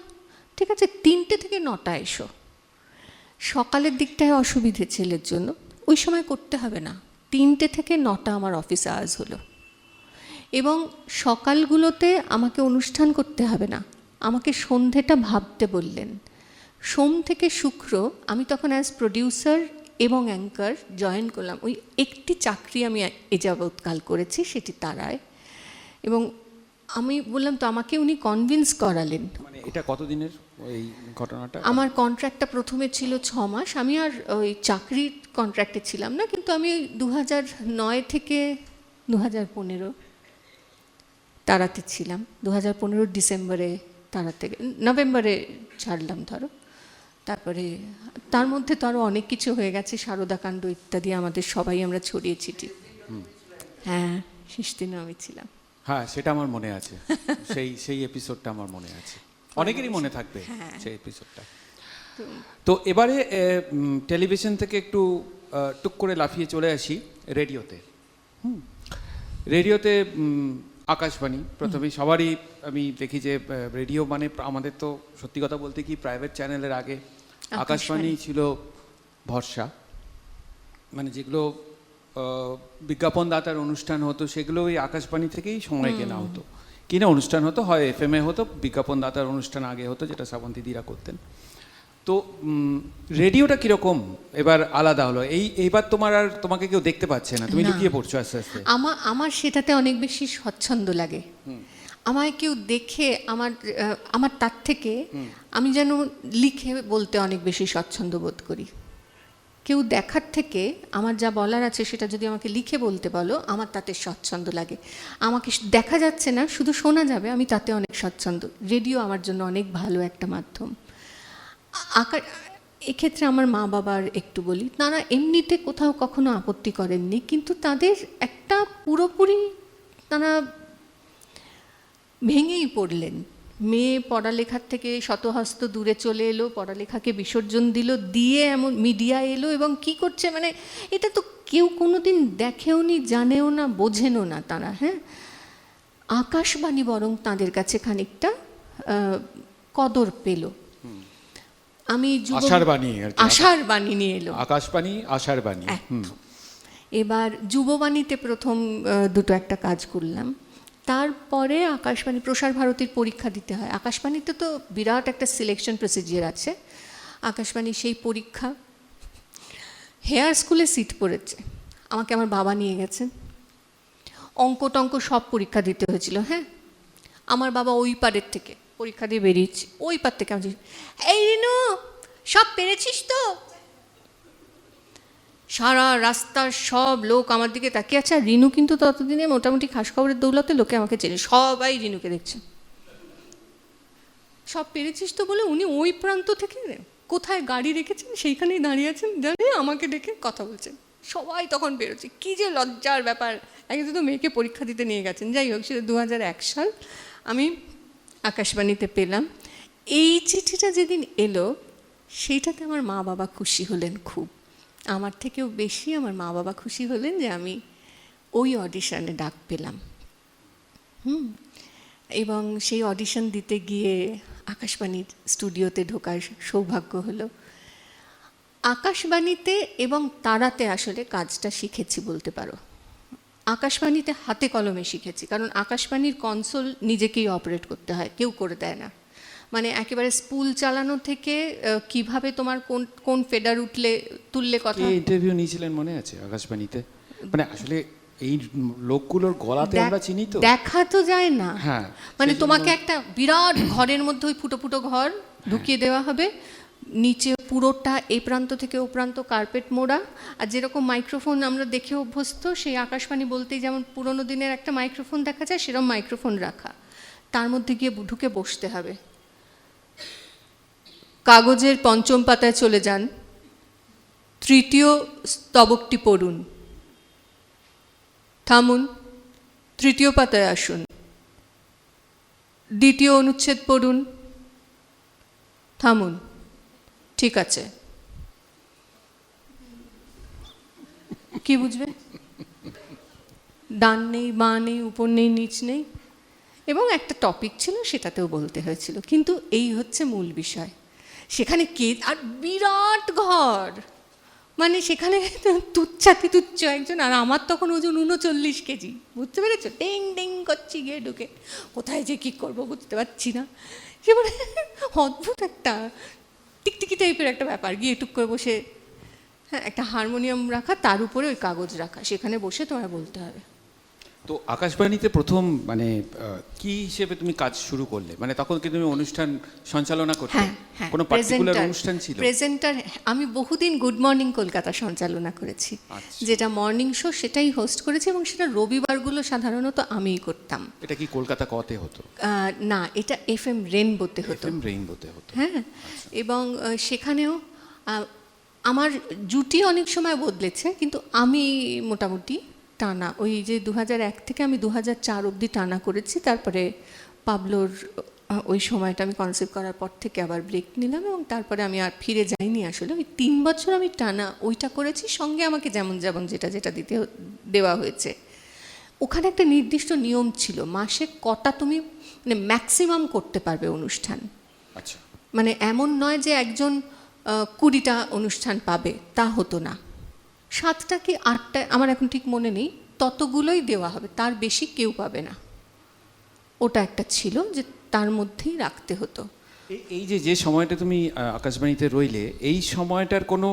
ঠিক আছে 3টে থেকে 9টা এসো। সকালের দিকটায় অসুবিধে ছেলের জন্য, ওই সময় করতে হবে না, 3টে থেকে 9টা আমার অফিস আওয়ার্স হলো। এবং সকালগুলোতে আমাকে অনুষ্ঠান করতে হবে না, আমাকে সন্ধেটা ভাবতে বললেন। সোম থেকে শুক্র আমি তখন অ্যাজ প্রডিউসার এবং অ্যাঙ্কার জয়েন করলাম। ওই একটি চাকরি আমি এ যাবৎকাল করেছি, সেটি তারায়। এবং আমি বললাম তো, আমাকে উনি কনভিন্স করালেন। মানে এটা কতদিনের ওই ঘটনাটা? আমার কন্ট্রাক্টটা প্রথমে ছিল 6 মাস। আমি আর ওই চাকরির কন্ট্রাক্টে ছিলাম না, কিন্তু আমি 2009 থেকে 2015 তারাতে ছিলাম। 2015 ডিসেম্বরে তারা থেকে, নভেম্বরে ছাড়লাম ধরো। তারপরে তার মধ্যে তো আরও অনেক কিছু হয়ে গেছে, শারদাকাণ্ড ইত্যাদি, আমাদের সবাই আমরা ছড়িয়ে ছিটি। হ্যাঁ, শেষ দিনও আমি ছিলাম। হ্যাঁ, সেটা আমার মনে আছে, সেই এপিসোডটা আমার মনে আছে, অনেকেরই মনে থাকবে সেই এপিসোডটা। তো এবারে টেলিভিশন থেকে একটু টুক করে লাফিয়ে চলে আসি রেডিওতে। রেডিওতে আকাশবাণী প্রথমে সবারই আমি দেখি যে রেডিও মানে আমাদের তো সত্যি কথা বলতে কি প্রাইভেট চ্যানেলের আগে আকাশবাণী ছিল ভরসা। মানে যেগুলো বিজ্ঞাপনদাতার অনুষ্ঠান হতো সেগুলো ওই আকাশবাণী থেকেই সময় কেনা হতো, কিনে অনুষ্ঠান হতো, হয় FM-এ হতো, বিজ্ঞাপনদাতার অনুষ্ঠান আগে হতো, যেটা শ্রাবন্তীদিরা করতেন। তো রেডিওটা কিরকম এবার আলাদা হলো? এইবার তোমাকে কেউ দেখতে পাচ্ছে না, তুমি লুকিয়ে পড়ছো আস্তে আস্তে। আমার সেটাতে অনেক বেশি স্বচ্ছন্দ লাগে। আমায় কেউ দেখে আমার তার থেকে আমি যেন লিখে বলতে অনেক বেশি স্বচ্ছন্দ বোধ করি। কেউ দেখার থেকে আমার যা বলার আছে সেটা যদি আমাকে লিখে বলতে বলো, আমার তাতে স্বচ্ছন্দ লাগে। আমাকে দেখা যাচ্ছে না, শুধু শোনা যাবে, আমি তাতে অনেক স্বচ্ছন্দ। রেডিও আমার জন্য অনেক ভালো একটা মাধ্যম। এক্ষেত্রে আমার মা বাবার একটু বলি, তারা এমনিতে কোথাও কখনো আপত্তি করেননি, কিন্তু তাদের একটা পুরোপুরি তারা ভেঙেই পড়লেন। মেয়ে পড়ালেখার থেকে শতহস্ত দূরে চলে এলো, পড়ালেখাকে বিসর্জন দিল, দিয়ে এমন মিডিয়া এলো, এবং কি করছে মানে এটা তো কেউ কোনোদিন দেখেও নি, জানেও না, বোঝেনও না তারা। হ্যাঁ, আকাশবাণী বরং তাদের কাছে খানিকটা কদর পেল। আমি আশার বাণী নিয়ে এলো আকাশবাণী, আশার বাণী। এবার যুববাণীতে প্রথম 2টো একটা কাজ করলাম। তারপরে আকাশবাণী, প্রসার ভারতীর পরীক্ষা দিতে হয়। আকাশবাণীতে তো বিরাট একটা সিলেকশন প্রসিজিয়ার আছে। আকাশবাণী সেই পরীক্ষা, হেয়ার স্কুলে সিট পড়েছে, আমাকে আমার বাবা নিয়ে গেছেন। অঙ্ক টঙ্ক সব পরীক্ষা দিতে হয়েছিল। হ্যাঁ, আমার বাবা ওই পারের থেকে পরীক্ষা দিয়ে বেরিয়েছি, ওই পার থেকে আমি জিজ্ঞেস, এই রিনু সব পেরেছিস তো? সারা রাস্তার সব লোক আমার দিকে তাকিয়ে আছে, আর রিনু কিন্তু ততদিনে মোটামুটি খাস খবরের দৌলতে লোকে আমাকে চেনে, সবাই রিনুকে দেখছে। সব পেরেছিস তো বলে উনি ওই প্রান্ত থেকে কোথায় গাড়ি রেখেছেন সেইখানেই দাঁড়িয়ে আছেন, দাঁড়িয়ে আমাকে ডেকে কথা বলছেন। সবাই তখন বেরোচ্ছে, কী যে লজ্জার ব্যাপার। আগে তো মেয়েকে পরীক্ষা দিতে নিয়ে গেছেন। যাই হোক, সেটা 2001 সাল আমি আকাশবাণীতে পেলাম। এই চিঠিটা যেদিন এলো সেইটাতে আমার মা বাবা খুশি হলেন খুব, আমার থেকেও বেশি আমার মা বাবা খুশি হলেন যে আমি ওই অডিশনে ডাক পেলাম। এবং সেই অডিশন দিতে গিয়ে আকাশবাণীর স্টুডিওতে ঢোকার সৌভাগ্য হলো। আকাশবাণীতে এবং তারাতে আসলে কাজটা শিখেছি বলতে পারো। আকাশবাণীতে হাতে কলমে শিখেছি, কারণ আকাশবাণীর কনসোল নিজেকেই অপারেট করতে হয়, কেউ করে দেয় না। মানে একেবারে স্পুল চালানো থেকে কিভাবে তোমার কোন কোন ফেডার তুললে কথা। ইন্টারভিউ নিয়েছিলেন মনে আছে আকাশবাণীতে? মানে আসলে এই লোকগুলোর গলাতে আমরা চিনি তো, দেখা তো যায় না। হ্যাঁ, মানে তোমাকে একটা বিরাট ঘরের মধ্যে ওই ফুটো ফুটো ঘর ঢুকিয়ে দেওয়া হবে, নিচে পুরোটা এই প্রান্ত থেকে ও প্রান্ত কার্পেট মোড়া, আর যেরকম মাইক্রোফোন আমরা দেখে অভ্যস্ত, সেই আকাশবাণী বলতেই যেমন পুরোনো দিনের একটা মাইক্রোফোন দেখা যায়, সেরকম মাইক্রোফোন রাখা, তার মধ্যে গিয়ে ঢুকে বসতে হবে। কাগজের পঞ্চম পাতায় চলে যান, তৃতীয় স্তবকটি পড়ুন, থামুন, তৃতীয় পাতায় আসুন, দ্বিতীয় অনুচ্ছেদ পড়ুন, থামুন, ঠিক আছে। কি বুঝবে? ডান নেই, বাঁ নেই, উপর নেই, নিচ নেই, এবং একটা টপিক ছিল সেটাতেও বলতে হয়েছিল। কিন্তু এই হচ্ছে মূল বিষয়। সেখানে কে, আর বিরাট ঘর, মানে সেখানে তুচ্ছাতি তুচ্ছ একজন, আর আমার তখন ওজন 39 কেজি, বুঝতে পেরেছো? টেং টেং করছি গিয়ে ঢুকে, কোথায় যে কী করবো বুঝতে পারছি না। সে মানে অদ্ভুত একটা টিকটিকি টাইপের একটা ব্যাপার, গিয়ে টুক করে বসে, হ্যাঁ, একটা হারমোনিয়াম রাখা, তার উপরে ওই কাগজ রাখা, সেখানে বসে তোমায় বলতে হবে। তো আকাশবাণীতে প্রথম মানে কি হিসেবে তুমি কাজ শুরু করলে? মানে তখন কি তুমি অনুষ্ঠান সঞ্চালনা করতে? হ্যাঁ হ্যাঁ, কোনো পার্টিকুলার অনুষ্ঠান ছিল? প্রেজেন্টার। আমি বহুদিন গুড মর্নিং কলকাতা সঞ্চালনা করেছি, যেটা মর্নিং শো, সেটাই হোস্ট করেছি, এবং সেটা রবিবারগুলো সাধারণত আমিই করতাম। এটা কি কলকাতা কতে হতো? না, এটা FM রেইনবোতে হতো। FM রেইনবোতে হতো, হ্যাঁ। এবং সেখানেও আমার জুটি অনেক সময় বদলেছে, কিন্তু আমি মোটামুটি টানা, ওই যে 2001 থেকে আমি 2004 অবধি টানা করেছি। তারপরে পাবলোর ওই সময়টা আমি কনসেপ্ট করার পর থেকে আবার ব্রেক নিলাম, এবং তারপরে আমি আর ফিরে যাইনি। আসলে ওই 3 বছর আমি টানা ওইটা করেছি, সঙ্গে আমাকে যেমন যেমন যেটা দেওয়া হয়েছে। ওখানে একটা নির্দিষ্ট নিয়ম ছিল, মাসে কটা তুমি মানে ম্যাক্সিমাম করতে পারবে অনুষ্ঠান। আচ্ছা, মানে এমন নয় যে একজন 20টা অনুষ্ঠান পাবে, তা হতো না। 7টা কি 8টা, আমার এখন ঠিক মনে নেই, ততগুলোই দেওয়া হবে, তার বেশি কেউ পাবে না। ওটা একটা ছিল যে তার মধ্যেই রাখতে হতো। এই যে সময়টা তুমি আকাশবাণীতে রইলে, এই সময়টার কোনো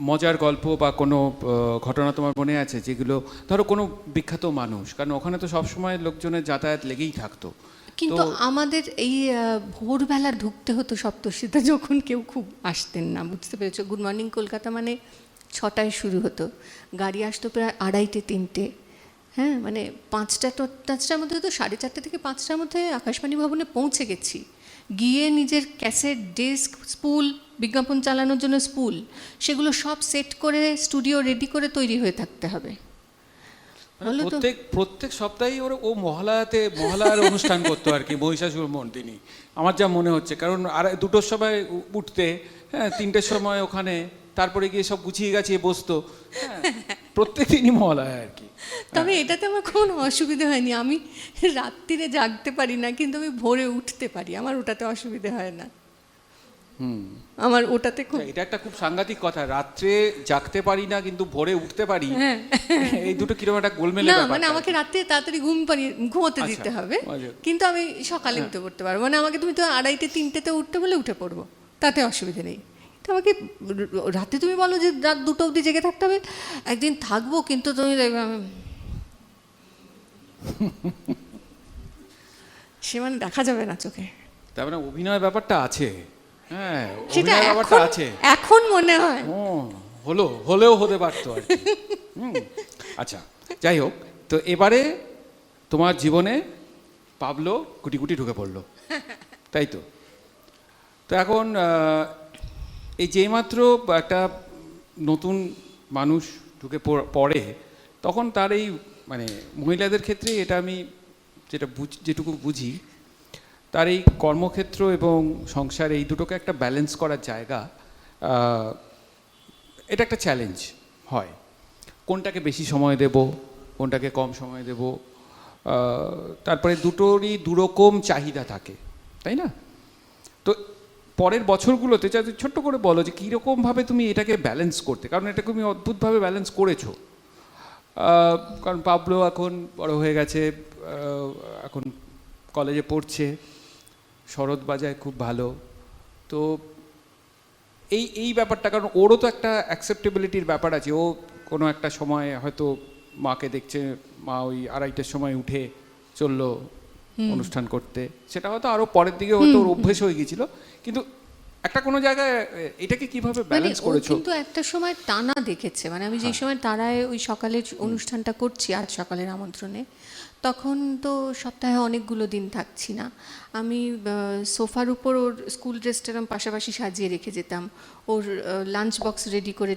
মজার গল্প বা কোনো ঘটনা তোমার মনে আছে, যেগুলো ধরো কোনো বিখ্যাত মানুষ, কারণ ওখানে তো সবসময় লোকজনের যাতায়াত লেগেই থাকতো, কিন্তু আমাদের এই ভোরবেলা ঢুকতে হতো সপ্তর্ষিতে, যখন কেউ খুব আসতেন না, বুঝতে পেরেছো? গুড মর্নিং কলকাতা মানে 6টায় শুরু হতো, গাড়ি আসতো প্রায় 2:30 3টে। হ্যাঁ, মানে 5টার মধ্যে তো 4:30 থেকে 5টার মধ্যে আকাশবাণী ভবনে পৌঁছে গেছি। গিয়ে নিজের ক্যাসেট, ডেস্ক, স্পুল, বিজ্ঞাপন চালানোর জন্য স্পুল, সেগুলো সব সেট করে স্টুডিও রেডি করে তৈরি হয়ে থাকতে হবে। প্রত্যেক সপ্তাহেই ও মহালয়ার অনুষ্ঠান করতো আর কি, মহিষাসুর মর্দিনী, আমার যা মনে হচ্ছে। কারণ আর 2টোর সময় উঠতে, হ্যাঁ, 3টের সময় ওখানে, তারপরে গিয়ে সব গুছিয়ে গাছিয়ে বসতো। প্রত্যেক দিনই মহালয়া আর কি। তবে এটাতে আমার কোনো অসুবিধা হয়নি, আমি রাত্রিরে জাগতে পারি না, কিন্তু আমি ভোরে উঠতে পারি, আমার ওটাতে অসুবিধা হয় না। আমার ওটাতে খুব, এটা একটা খুব সাংঘাতিক কথা, রাত্রে জাগতে পারি না কিন্তু ভোরে উঠতে পারি, এই দুটো কিরকম একটা গোলমেলে না, ব্যাপার। মানে আমাকে রাত্রে তাড়াতাড়ি ঘুমোতে দিতে হবে, কিন্তু আমি সকালে উঠে পড়তে পারবো। মানে আমাকে তুমি তো 2:30 3টেতে উঠতে বলে উঠে পড়বো, তাতে অসুবিধা নেই। তো আমাকে রাতে তুমি বলো যে রাত 2টো অবধি জেগে থাকতে হবে, একদিন থাকবো, কিন্তু তুমি দেখবে সে মানে দেখা যাবে না চোখে। তার মানে অভিনয় ব্যাপারটা আছে। হ্যাঁ, সেটা অভিনয় ব্যাপারটা এখন আছে। এখন মনে হয় ও হলেও হতে পারতো আর কি। আচ্ছা, যাই হোক, তো এবারে তোমার জীবনে পাবলো গুটি গুটি ঢুকে পড়লো, তাই তো? তো এখন এই যেইমাত্র একটা নতুন মানুষ ঢুকে পড়ে, তখন তার এই মানে মহিলাদের ক্ষেত্রে এটা আমি যেটুকু বুঝি, তার এই কর্মক্ষেত্র এবং সংসার এই দুটোকে একটা ব্যালেন্স করার জায়গা, এটা একটা চ্যালেঞ্জ হয়। কোনটাকে বেশি সময় দেব, কোনটাকে কম সময় দেব, তারপরে দুটোরই দুরকম চাহিদা থাকে, তাই না? তো পরের বছরগুলোতে যাতে ছোট্ট করে বলো যে কীরকমভাবে তুমি এটাকে ব্যালেন্স করতে, কারণ এটা তুমি অদ্ভুতভাবে ব্যালেন্স করেছো। কারণ পাবলো এখন বড় হয়ে গেছে, এখন কলেজে পড়ছে, শরৎ বাজায় খুব ভালো। তো এই ব্যাপারটা, কারণ ওরও তো একটা অ্যাকসেপ্টেবিলিটির ব্যাপার আছে। ও কোনো একটা সময় হয়তো মাকে দেখছে, মা ওই 2:30টার সময় উঠে চললো অনুষ্ঠান করতে, সেটা হয়তো আরও পরের দিকে হয়তো ওর অভ্যেস হয়ে গিয়েছিল। কিন্তু একটা কোনো জায়গায় এটাকে কিভাবে ব্যালেন্স করেছো? কিন্তু একটা সময় টানা দেখেছে, মানে আমি যেই সময় তারায় ওই সকালের অনুষ্ঠানটা করছি, আজ সকালের আমন্ত্রণে, তখন তো সপ্তাহে অনেকগুলো দিন থাকছি না। আমি সোফার উপর ওর স্কুল ড্রেসটা পাশাপাশি সাজিয়ে রেখে যেতাম, ওর লাঞ্চ বক্স রেডি করে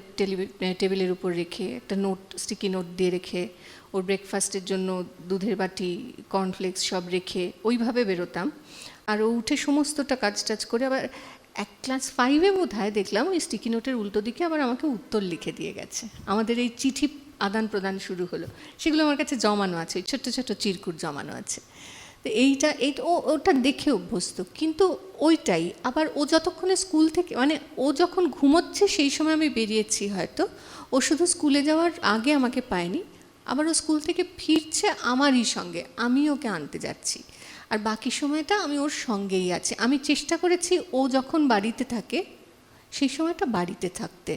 টেবিলের উপর রেখে একটা স্টিকি নোট দিয়ে রেখে, ওর ব্রেকফাস্টের জন্য দুধের বাটি, কর্নফ্লেক্স সব রেখে ওইভাবে বেরোতাম। আর ও উঠে সমস্তটা কাজ টাজ করে আবার ক্লাস 5-এ বোধহয় দেখলাম ওই স্টিকি নোটের উল্টো দিকে আবার আমাকে উত্তর লিখে দিয়ে গেছে। আমাদের এই চিঠি আদান প্রদান শুরু হলো, সেগুলো আমার কাছে জমানো আছে, ওই ছোট্ট ছোট্ট চিরকুট জমানো আছে। তো ওটা দেখে অভ্যস্ত। কিন্তু ওইটাই আবার ও যতক্ষণে স্কুল থেকে, মানে ও যখন ঘুমোচ্ছে সেই সময় আমি বেরিয়েছি হয়তো, ও শুধু স্কুলে যাওয়ার আগে আমাকে পায়নি, আবার ও স্কুল থেকে ফিরছে আমারই সঙ্গে, আমি ওকে আনতে যাচ্ছি, আর বাকি সময়টা আমি ওর সঙ্গেই আছি। আমি চেষ্টা করেছি ও যখন বাড়িতে থাকে সেই সময়টা বাড়িতে থাকতে।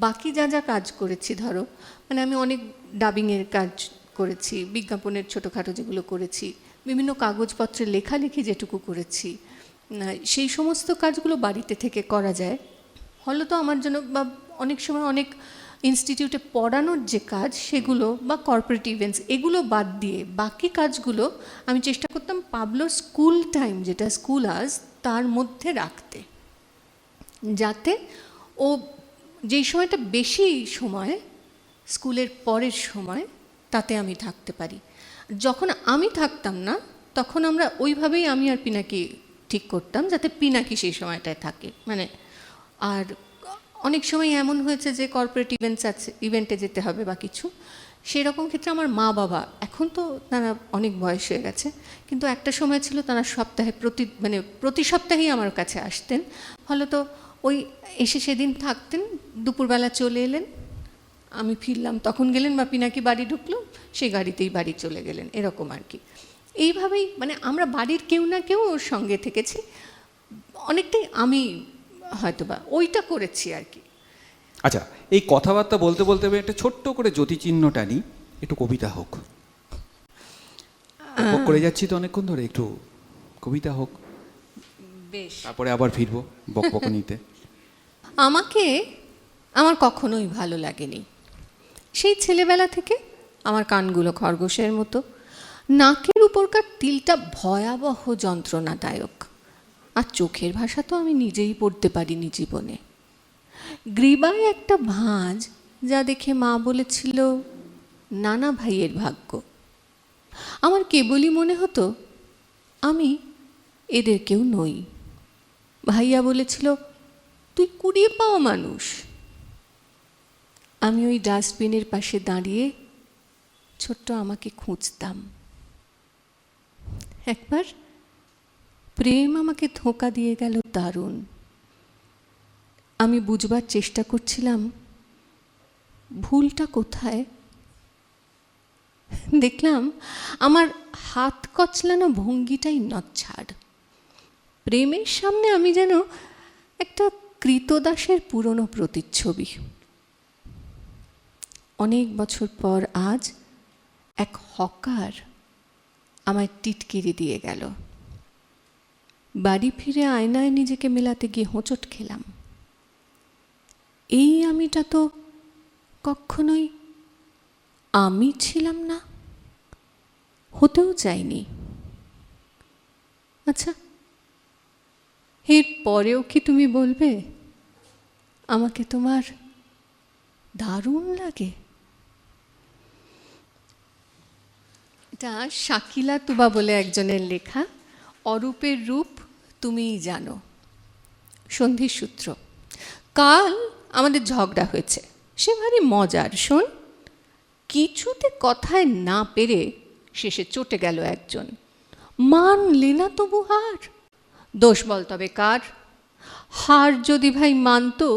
বাকি যা যা কাজ করেছি, ধরো মানে আমি অনেক ডাবিংয়ের কাজ করেছি, বিজ্ঞাপনের ছোটোখাটো যেগুলো করেছি, বিভিন্ন কাগজপত্রের লেখালেখি যেটুকু করেছি, সেই সমস্ত কাজগুলো বাড়িতে থেকে করা যায়। হয়তো আমার জন্য, বা অনেক সময় অনেক ইনস্টিটিউটে পড়ানোর যে কাজ সেগুলো, বা কর্পোরেট ইভেন্টস, এগুলো বাদ দিয়ে বাকি কাজগুলো আমি চেষ্টা করতাম পাবলোর স্কুল টাইম, যেটা স্কুল আওয়ার্স, তার মধ্যে রাখতে, যাতে ও যেই সময়টা বেশি সময় স্কুলের পরের সময় তাতে আমি থাকতে পারি। যখন আমি থাকতাম না তখন আমরা ওইভাবেই আমি আর পিনাকি ঠিক করতাম যাতে পিনাকি সেই সময়টায় থাকে। মানে আর অনেক সময় এমন হয়েছে যে কর্পোরেট ইভেন্টে যেতে হবে বা কিছু, সেরকম ক্ষেত্রে আমার মা বাবা, এখন তো তারা অনেক বয়স হয়ে গেছে, কিন্তু একটা সময় ছিল তারা সপ্তাহে প্রতি সপ্তাহেই আমার কাছে আসতেন। ফলত ওই এসে সেদিন থাকতেন, দুপুরবেলা চলে এলেন, আমি ফিরলাম, তখন গেলেন, বা পিনাকি বাড়ি ঢুকলো, সেই গাড়িতেই বাড়ি চলে গেলেন, এরকম আর কি। এইভাবেই মানে আমরা বাড়ির কেউ না কেউ ওর সঙ্গে থেকেছি, অনেকটাই আমি হয়তোবা ওইটা করেছি আর কি। আচ্ছা, এই কথাবার্তা বলতে বলতে আমি একটা ছোট্ট করে জ্যোতিচিহ্ন টানি, একটু কবিতা হোক। করে যাচ্ছি তো অনেকক্ষণ ধরে, একটু কবিতা হোক, বেশ, তারপরে আবার ফিরবো বকবকনিতে। আমাকে আমার কখনোই ভালো লাগেনি সেই ছেলেবেলা থেকে। আমার কানগুলো খরগোশের মতো, নাকের উপরকার তিলটা ভয়াবহ যন্ত্রণাদায়ক, আর চোখের ভাষা তো আমি নিজেই পড়তে পারিনি জীবনে। গ্রীবায় একটা ভাঁজ, যা দেখে মা বলেছিল নানা ভাইয়ের ভাগ্য। আমার কেবলই মনে হতো আমি এদের কেউ নই। ভাইয়া বলেছিল তুই কুড়িয়ে পাওয়া মানুষ। আমি ওই ডাস্টবিনের পাশে দাঁড়িয়ে ছোট্ট আমাকে খুঁজতাম। একবার প্রেম আমাকে ধোঁকা দিয়ে গেল দারুণ। আমি বুঝবার চেষ্টা করছিলাম ভুলটা কোথায়। দেখলাম আমার হাত কচলানো ভঙ্গিটাই নচ্ছাড়। প্রেমের সামনে আমি যেন একটা কৃতদাসের পুরনো প্রতিচ্ছবি। অনেক বছর পর আজ এক হকার আমায় টিটকিরি দিয়ে গেল। বাড়ি ফিরে আয়নায় নিজেকে মেলাতে গিয়ে হোঁচট খেলাম। এই আমিটা তো কখনোই আমি ছিলাম না, হতেও চাইনি। আচ্ছা, এর পরেও কি তুমি বলবে আমাকে তোমার দারুণ লাগে? এটা শাকিলা তুবা বলে একজনের লেখা, অরূপের রূপ তুমিই জানো, সন্ধির সূত্র। কাল আমাদের ঝগড়া হয়েছে, সে ভারী মজার। শোন, কিছুতে কথায় না পেরে শেষে চটে গেল একজন। মানলে না তবু হার, দোষ বল তবে কার? হার যদি ভাই মানতো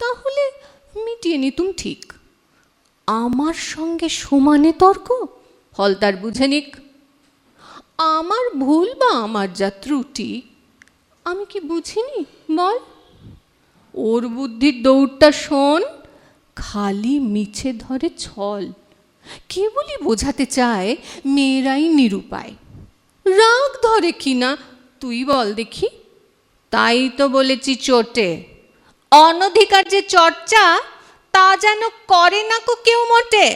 তাহলে মিটিয়ে নিতুম ঠিক। আমার সঙ্গে সমানে তর্ক, ফল তার বুঝে নিক। আমার ভুল বা আমার যা ত্রুটি আমি কি বুঝিনি বল? ওর বুদ্ধির দৌড়টা শোন, খালি মিছে ধরে ছল। কেবলই বোঝাতে চায় মেয়েরাই নিরুপায়। রাগ ধরে কি না তুই বল দেখি? তাই তো বলেছি চোটে, অনধিকার যে চর্চা তা যেন করে না কো কেউ মোটে।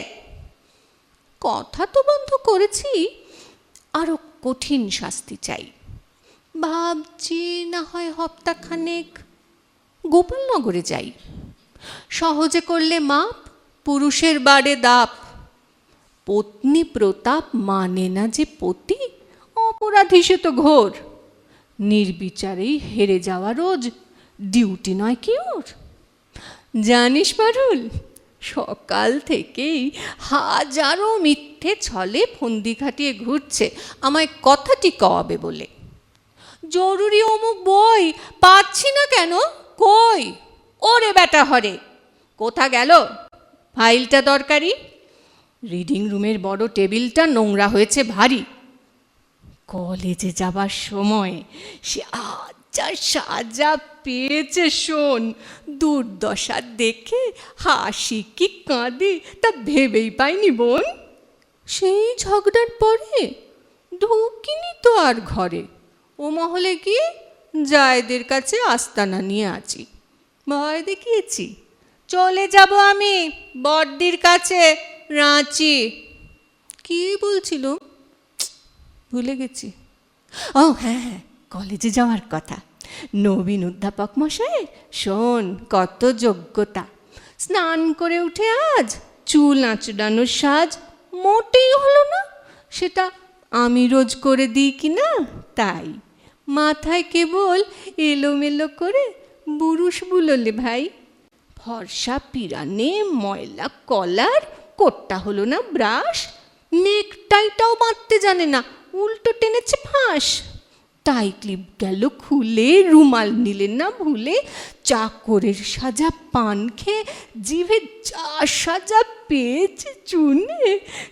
কথা তো বন্ধ করেছি, আরো কঠিন শাস্তি চাই। ভাবছি না হয় হপ্তাখানেক গোপালনগরে যাই। সহজে করলে মাপ, পুরুষের বাড়ে দাপ। পত্নী প্রতাপ মানে না যে পতি, অপরাধী সে তো ঘোর। নির্বিচারেই হেরে যাওয়া রোজ ডিউটি নয় কি ওর? জানিস পারুল, সকাল থেকেই হাজারো মিথ্যে ছলে ফন্দি খাটিয়ে ঘুরছে আমায় কথাটি কওয়াবে বলে। জরুরি অমুক বই পাচ্ছি না কেন, কই? ওরে বেটা হরে, কোথা গেল ফাইলটা দরকারি? রিডিং রুমের বড় টেবিলটা নোংরা হয়েছে ভারী। কলেজে যাবার সময় সে আজা সাজা পেয়েছে শোন, দুর্দশা দেখে হাসি কি কাঁদে তা ভেবেই পাইনি বোন। সেই ঝগড়ার পরে ঢুকিনি তো আর ঘরে। ও মহলে গিয়ে জায়দের কাছে আস্তানা নিয়ে আছি। ভয় দেখিয়েছি, চলে যাব আমি বড়দির কাছে রাঁচি। কি বলছিল ভুলে গেছি। ও হ্যাঁ হ্যাঁ, কলেজে যাওয়ার কথা। নবীন অধ্যাপক মশাই শোন, কত যোগ্যতা। স্নান করে উঠে আজ চুল আঁচড়ানোর সাজ মোটেই হলো না। সেটা আমি রোজ করে দিই কি না তাই। মাথায় কেবল এলোমেলো করে বুরুশ বুলোলে ভাই। ফর্সা পিরানে ময়লা কলার, কোটটা হলো না ব্রাশ। নেকটাইটাও বাঁধতে জানে না, উল্টো টেনেছে ফাঁস। টাই ক্লিপ গেল খুলে, রুমাল নিলেন না ভুলে। চাকরের সাজা পান খেয়ে জিভে যা সাজা পেয়েছে চুনে।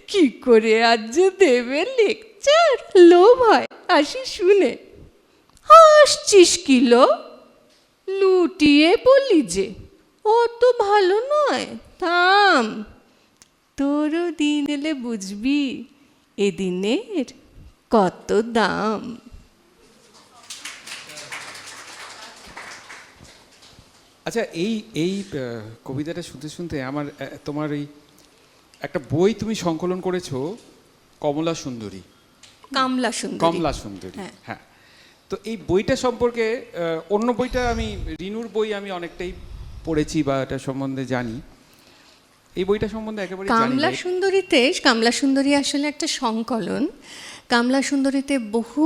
কি করে আজ যে দেবে লেকচার, লোভ হয় আসি শুনে। হাসছিস কিলো, লুটিয়ে বলি যে ও তো ভালো নয়, থাম। তোরও দিন এলে বুঝবি এদিনের কত দাম। আচ্ছা, এই এই কবিতাটা শুনতে শুনতে আমার তোমার এই একটা বই তুমি সংকলন করেছো, কমলা সুন্দরী, কামলা সুন্দরী। কমলা সুন্দরী, হ্যাঁ। তো এই বইটা সম্পর্কে অন্য বইটা আমি রিনুর বই আমি অনেকটাই পড়েছি বা এটা সম্বন্ধে জানি। এই বইটা সম্বন্ধে একেবারে জানি না। কামলা সুন্দরীতে, কামলা সুন্দরী আসলে একটা সংকলন। কামলা সুন্দরীতে বহু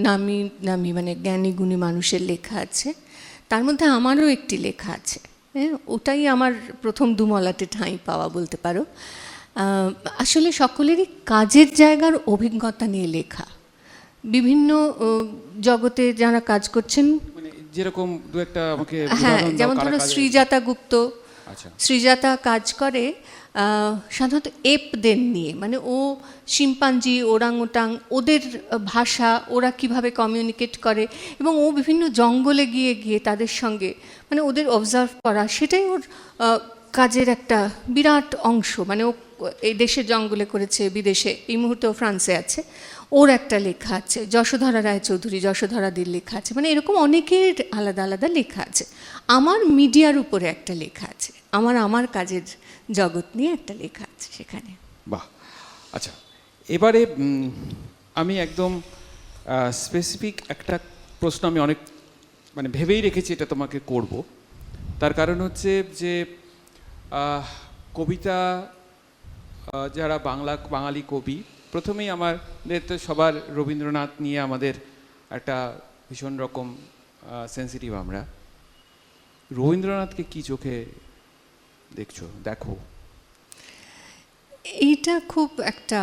নামি নামি মানে জ্ঞানী গুণী মানুষের লেখা আছে, তার মধ্যে আমারও একটি লেখা আছে। হ্যাঁ, ওটাই আমার প্রথম দুমলাটে ঠাঁই পাওয়া বলতে পারো। আসলে সকলেরই কাজের জায়গার অভিজ্ঞতা নিয়ে লেখা। বিভিন্ন জগতে যারা কাজ করছেন, মানে যেরকম দু একটা আমাকে হ্যাঁ, যেমন ধরো শ্রীজাতা গুপ্ত। আচ্ছা, শ্রীজাতা কাজ করে সাধারণত এপদের নিয়ে, মানে ও শিম্পাঞ্জি, ওরাংওটাং, ওদের ভাষা, ওরা কিভাবে কমিউনিকেট করে, এবং ও বিভিন্ন জঙ্গলে গিয়ে গিয়ে তাদের সঙ্গে মানে ওদের অবজার্ভ করা, সেটাই ওর কাজের একটা বিরাট অংশ। মানে ও এই দেশের জঙ্গলে করেছে, বিদেশে এই মুহূর্তেও ফ্রান্সে আছে, ওর একটা লেখা আছে। যশোধরা রায়চৌধুরী, যশোধরাদির লেখা আছে, মানে এরকম অনেকের আলাদা আলাদা লেখা আছে। আমার মিডিয়ার উপরে একটা লেখা আছে, আমার কাজের জগৎ নিয়ে একটা লেখা আছে সেখানে। বাহ, আচ্ছা, এবারে আমি একদম স্পেসিফিক একটা প্রশ্ন আমি অনেক মানে ভেবেই রেখেছি এটা তোমাকে করব। তার কারণ হচ্ছে যে কবিতা যারা বাঙালি কবি, প্রথমেই আমাদের তো সবার রবীন্দ্রনাথ নিয়ে আমাদের একটা ভীষণ রকম সেন্সিটিভ। আমরা রবীন্দ্রনাথকে কি চোখে দেখো? এইটা খুব একটা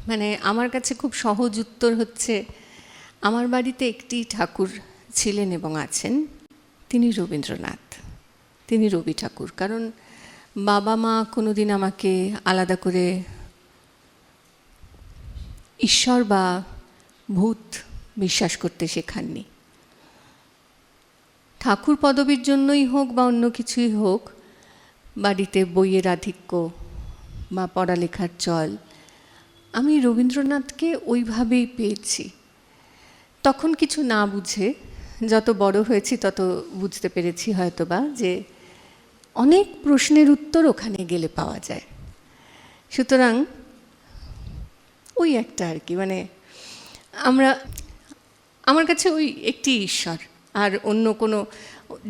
মানে আমার কাছে খুব সহজ উত্তর হচ্ছে, আমার বাড়িতে একটি ঠাকুর ছিলেন এবং আছেন, তিনি রবীন্দ্রনাথ, তিনি রবি ঠাকুর। কারণ বাবা মা কোনোদিন আমাকে আলাদা করে ঈশ্বর বা ভূত বিশ্বাস করতে শেখাননি। ঠাকুর পদবীর জন্যই হোক বা অন্য কিছুই হোক, বাড়িতে বইয়ের আধিক্য বা পড়ালেখার চল, আমি রবীন্দ্রনাথকে ওইভাবেই পেয়েছি। তখন কিছু না বুঝে, যত বড় হয়েছি তত বুঝতে পেরেছি হয়তোবা যে অনেক প্রশ্নের উত্তর ওখানে গেলে পাওয়া যায়। সুতরাং ওই একটা আর কি, মানে আমার কাছে ওই একটি ঈশ্বর, আর অন্য কোনো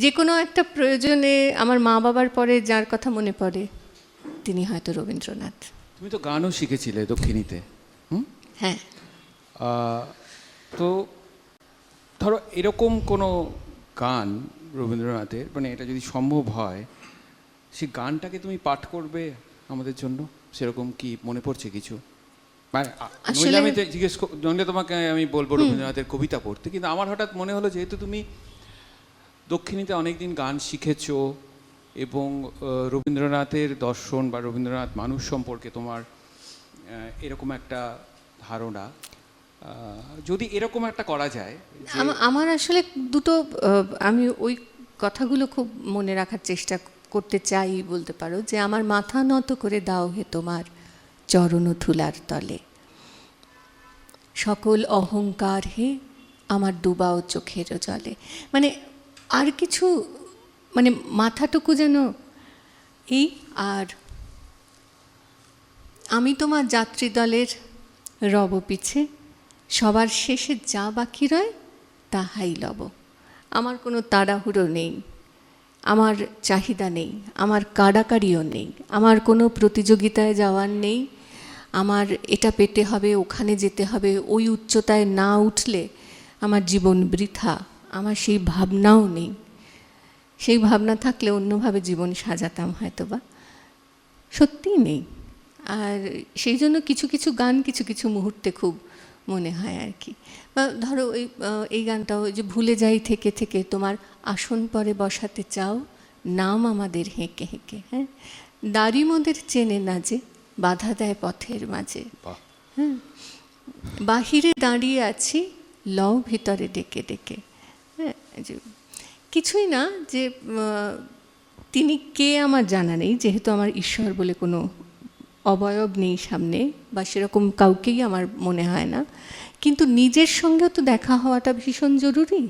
যে কোনো একটা প্রয়োজনে আমার মা বাবার পরে যার কথা মনে পড়ে তিনি হয়তো রবীন্দ্রনাথ। তুমি তো গানও শিখেছিলে দক্ষিণীতে। হ্যাঁ। তো ধরো এরকম কোনো গান রবীন্দ্রনাথের, মানে এটা যদি সম্ভব হয়, সেই গানটাকে তুমি পাঠ করবে আমাদের জন্য, সেরকম কি মনে পড়ছে কিছু? আসলে আমি জিজ্ঞেস করলে তোমাকে আমি বলবো রবীন্দ্রনাথের কবিতা পড়তে, কিন্তু আমার হঠাৎ মনে হলো যেহেতু তুমি দক্ষিণীতে অনেকদিন গান শিখেছো এবং রবীন্দ্রনাথের দর্শন বা রবীন্দ্রনাথ মানুষ সম্পর্কে তোমার এরকম একটা ধারণা, যদি এরকম একটা করা যায়। আমার আসলে দুটো, আমি ওই কথাগুলো খুব মনে রাখার চেষ্টা করতে চাই বলতে পারো, যে আমার মাথা নত করে দাও হে তোমার চরণ ধুলার তলে, সকল অহংকার হে আমার ডুবাও চোখের জলে। মানে আর কিছু, মানে মাথাটুকু যেন এই, আর আমি তোমার যাত্রী দলের রব পিছে, সবার শেষে যা বাকি রয় তাহাই লব। আমার কোনো তাড়াহুড়ো নেই, আমার চাহিদা নেই, আমার কাড়াকাড়িও নেই, আমার কোনো প্রতিযোগিতায় যাওয়ার নেই, আমার এটা পেতে হবে, ওখানে যেতে হবে, ওই উচ্চতায় না উঠলে আমার জীবন বৃথা, আমার সেই ভাবনাও নেই। সেই ভাবনা থাকলে অন্যভাবে জীবন সাজাতাম হয়তোবা, সত্যিই নেই। আর সেই জন্য কিছু কিছু গান কিছু কিছু মুহূর্তে খুব মনে হয় আর কি। বা ধরো এই গানটাও, যে ভুলে যাই থেকে থেকে তোমার আসন পরে বসাতে চাও, নাম আমাদের হেঁকে হেঁকে, হ্যাঁ, দাড়ি মোদের চেনে না যে বাধা দেয় পথের মাঝে, হ্যাঁ, বাহিরে দাঁড়িয়ে আছি লও ভিতরে ডেকে ডেকে, হ্যাঁ, যে কিছুই না, যে তিনি কে আমার জানা নেই, যেহেতু আমার ঈশ্বর বলে কোনো অবয়ব নেই সামনে, বা সেরকম কাউকেই আমার মনে হয় না, কিন্তু নিজের সঙ্গেও তো দেখা হওয়াটা ভীষণ জরুরি।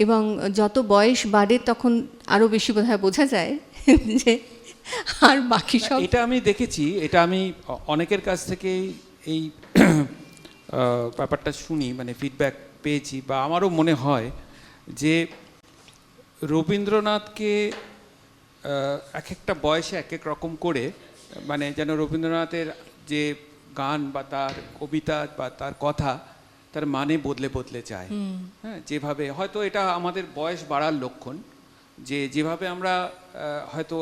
এবং যত বয়স বাড়ে তখন আরও বেশি বোধহয় বোঝা যায় যে আর বাকি সব। এটা আমি দেখেছি, এটা আমি অনেকের কাছ থেকে এই ব্যাপারটা শুনি, মানে ফিডব্যাক পেয়েছি, বা আমারও মনে হয় যে রবীন্দ্রনাথকে এক একটা বয়সে এক এক রকম করে, মানে যেন রবীন্দ্রনাথের যে গান বা তার কবিতা বা তার কথা, তার মানে বদলে বদলে যায়। হ্যাঁ, যেভাবে হয়তো এটা আমাদের বয়স বাড়ার লক্ষণ, যে যেভাবে আমরা হয়তো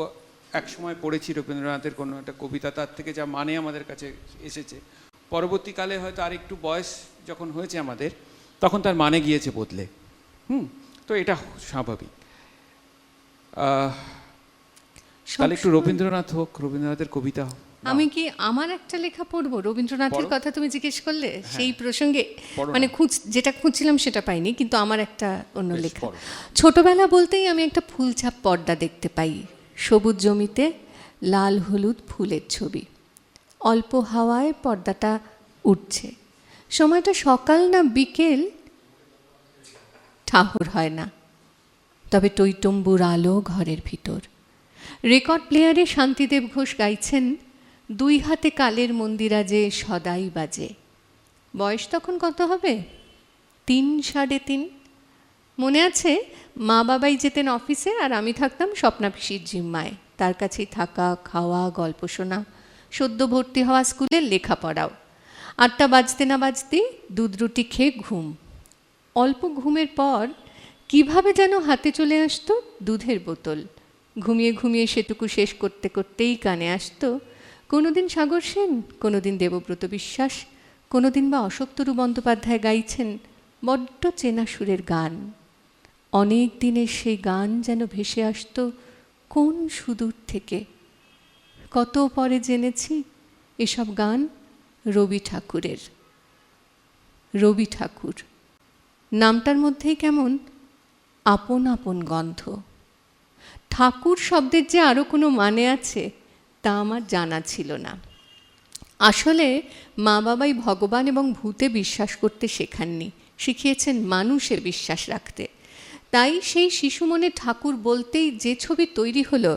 এক সময় পড়েছি রবীন্দ্রনাথের কোনো একটা কবিতা, তার থেকে যা মানে আমাদের কাছে এসেছে, পরবর্তীকালে হয়তো আর একটু বয়স যখন হয়েছে আমাদের, তখন তার মানে গিয়েছে বদলে। তো এটা স্বাভাবিক। তাহলে একটু রবীন্দ্রনাথ হোক, রবীন্দ্রনাথের কবিতা হোক। আমি কি আমার একটা লেখা পড়বো? রবীন্দ্রনাথের কথা তুমি জিজ্ঞেস করলে সেই প্রসঙ্গে, মানে যেটা খুঁজছিলাম সেটা পাইনি, কিন্তু আমার একটা অন্য লেখা। ছোটবেলা বলতেই আমি একটা ফুলছাপ পর্দা দেখতে পাই, সবুজ জমিতে লাল হলুদ ফুলের ছবি, অল্প হাওয়ায় পর্দাটা উঠছে। সময়টা সকাল না বিকেল ঠাহর হয় না, তবে টইটম্বুর আলো ঘরের ভিতর। রেকর্ড প্লেয়ারে শান্তিদেব ঘোষ গাইছেন, দুই হাতে কালের মন্দিরা যে সদাই বাজে। বয়স তখন কত হবে? 3, 3.5। মনে আছে, মা বাবাই যেতেন অফিসে আর আমি থাকতাম স্বপ্না পিসির জিম্মায়। তার কাছেই থাকা, খাওয়া, গল্প শোনা, সদ্য ভর্তি হওয়া স্কুলের লেখাপড়াও। 8টা বাজতে না বাজতেই দুধ রুটি খেয়ে ঘুম। অল্প ঘুমের পর কিভাবে যেন হাতে চলে আসতো দুধের বোতল। ঘুমিয়ে ঘুমিয়ে সেটুকু শেষ করতে করতেই কানে আসতো কোনোদিন সাগর সেন, কোনোদিন দেবব্রত বিশ্বাস, কোনোদিন বা অশোকতরু বন্দ্যোপাধ্যায় গাইছেন বড্ড চেনা সুরের গান। অনেক দিনের সেই গান যেন ভেসে আসতো কোন সুদূর থেকে। কত পরে জেনেছি এসব গান রবি ঠাকুরের। রবি ঠাকুর নামটার মধ্যেই কেমন আপন আপন গন্ধ। ঠাকুর শব্দের যে আরও কোনো মানে আছে তা আমার জানা ছিল না। আসলে মা বাবাই ভগবান এবং ভূতে বিশ্বাস করতে শেখাননি, শিখিয়েছেন মানুষে বিশ্বাস রাখতে। তাই সেই শিশু মনে ঠাকুর বলতেই যে ছবি তৈরি হলো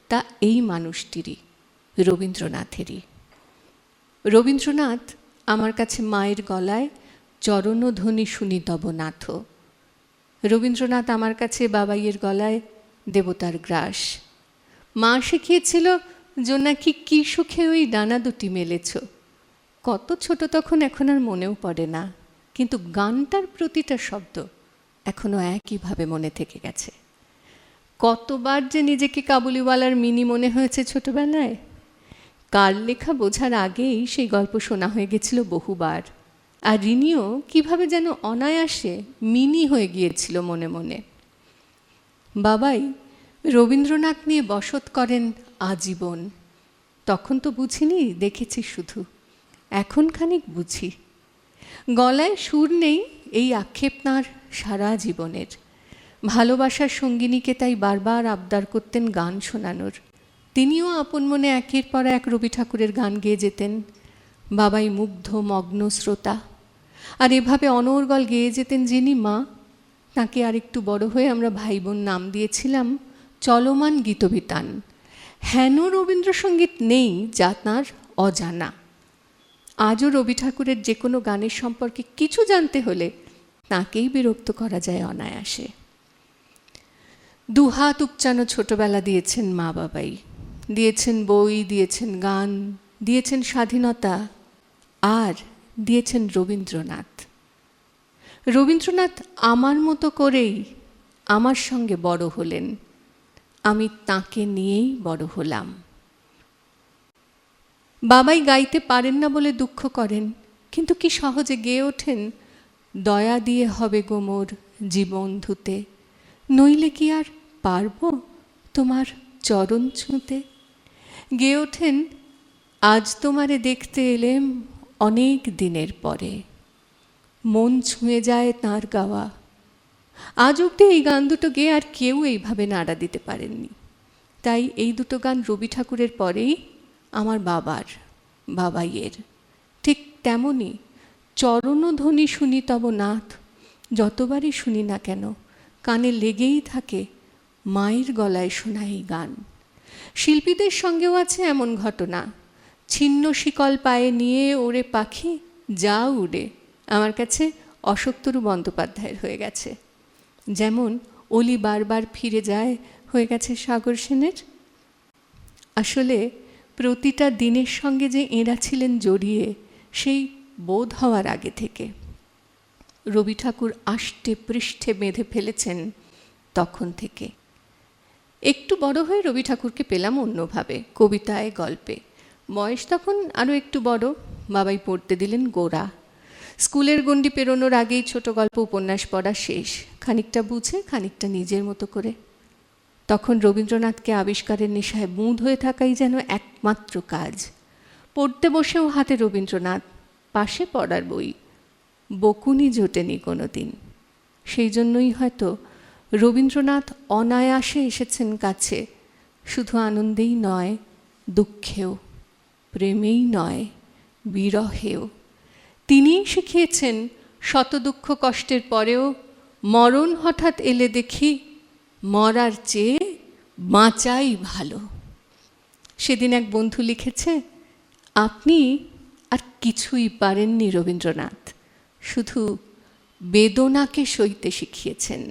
তা এই মানুষটিরই, রবীন্দ্রনাথেরই। রবীন্দ্রনাথ আমার কাছে মায়ের গলায় চরণধ্বনি শুনি তব নাথ। রবীন্দ্রনাথ আমার কাছে বাবাইয়ের গলায় দেবতার গ্রাস। মা শিখিয়েছিল জোনাকি কি সুখে ওই ডানা দুটি মেলেছ। কত ছোট তখন, এখন আর মনেও পড়ে না, কিন্তু গানটার প্রতিটা শব্দ এখনো একইভাবে মনে থেকে গেছে। কতবার যে নিজেকে কাবুলিওয়ালার মিনি মনে হয়েছে ছোটবেলায়। কার লেখা বোঝার আগেই সেই গল্প শোনা হয়ে গেছিল বহুবার। আর রিনিও কিভাবে যেন অনায়াসে মিনি হয়ে গিয়েছিল মনে মনে। বাবাই রবীন্দ্রনাথ নিয়ে বসত করেন আজীবন। তখন তো বুঝিনি, দেখেছি শুধু। এখন খানিক বুঝি। গলায় সুর নেই এই আক্ষেপ তাঁর সারা জীবনের। ভালোবাসার সঙ্গিনীকে তাই বারবার আবদার করতেন গান শোনানোর। তিনিও আপন মনে একের পর এক রবি ঠাকুরের গান গেয়ে যেতেন। বাবাই মুগ্ধ মগ্ন শ্রোতা। আর এভাবে অনর্গল গেয়ে যেতেন যিনি, মা। তাকে আরেকটু বড় হয়ে আমরা ভাই বোন নাম দিয়েছিলাম চলমান গীতবিতান। হেন রবীন্দ্রসঙ্গীত নেই যা তাঁর অজানা। আজও রবি ঠাকুরের যে কোনো গানের সম্পর্কে কিছু জানতে হলে তাঁকেই বিরক্ত করা যায় অনায়াসে। দুহাত উপচানো ছোটবেলা দিয়েছেন মা বাবাই। দিয়েছেন বই, দিয়েছেন গান, দিয়েছেন স্বাধীনতা, আর দিয়েছেন রবীন্দ্রনাথ। রবীন্দ্রনাথ আমার মতো করেই আমার সঙ্গে বড় হলেন। আমি তাঁকে নিয়েই বড় হলাম। বাবাই গাইতে পারেন না বলে দুঃখ করেন, কিন্তু কি সহজে গেয়ে ওঠেন, দয়া দিয়ে হবে গোমর জীবন ধুতে, নইলে কি আর পারবো তোমার চরণ ছুঁতে। গেয়ে ওঠেন, আজ তোমারে দেখতে এলেম অনেক দিনের পরে, মন ছুঁয়ে যায় তাঁর গাওয়া। আজ অবধি এই গান দুটো গেয়ে আর কেউ এইভাবে নাড়া দিতে পারেননি। তাই এই দুটো গান রবি ঠাকুরের পরেই আমার বাবার, বাবাইয়ের। ঠিক তেমনই চরণধ্বনি শুনি তব নাথ যতবারই শুনি না কেন কানে লেগেই থাকে মায়ের গলায় শোনা এই গান। শিল্পীদের সঙ্গেও আছে এমন ঘটনা। ছিন্ন শিকল পায়ে নিয়ে ওরে পাখি যা উড়ে আমার কাছে অশোকতরু বন্দ্যোপাধ্যায়ের হয়ে গেছে। যেমন অলি বারবার ফিরে যায় হয়ে গেছে সাগর সেনের। আসলে প্রতিটা দিনের সঙ্গে যে এঁরা ছিলেন জড়িয়ে, সেই বোধ হওয়ার আগে থেকে রবি ঠাকুর আষ্টে পৃষ্ঠে বেঁধে ফেলেছেন তখন থেকে। একটু বড় হয়ে রবি ঠাকুরকে পেলাম অন্যভাবে, কবিতায়, গল্পে। বয়স তখন আরও একটু বড়। বাবাই পড়তে দিলেন গোরা। স্কুলের গণ্ডি পেরোনোর আগেই ছোট গল্প উপন্যাস পড়া শেষ, খানিকটা বুঝে খানিকটা নিজের মতো করে। তখন রবীন্দ্রনাথকে আবিষ্কারের নেশায় বুঁদ হয়ে থাকাই যেন একমাত্র কাজ। পড়তে বসেও হাতে রবীন্দ্রনাথ, পাশে পড়ার বই, বকুনি জোটেনি কোনো দিন। সেই জন্যই হয়তো রবীন্দ্রনাথ অনায়াসে এসেছেন কাছে, শুধু আনন্দেই নয়, দুঃখেও। প্রেমেই নয় বিরহেও। তিনিই শিখিয়েছেন শত দুঃখ কষ্টের পরেও মরণ হঠাৎ এলে দেখি মরার চেয়ে বাঁচাই ভালো। সেদিন এক বন্ধু লিখেছে, আপনি আর কিছুই পারেননি রবীন্দ্রনাথ, শুধু বেদনাকে সইতে শিখিয়েছেন,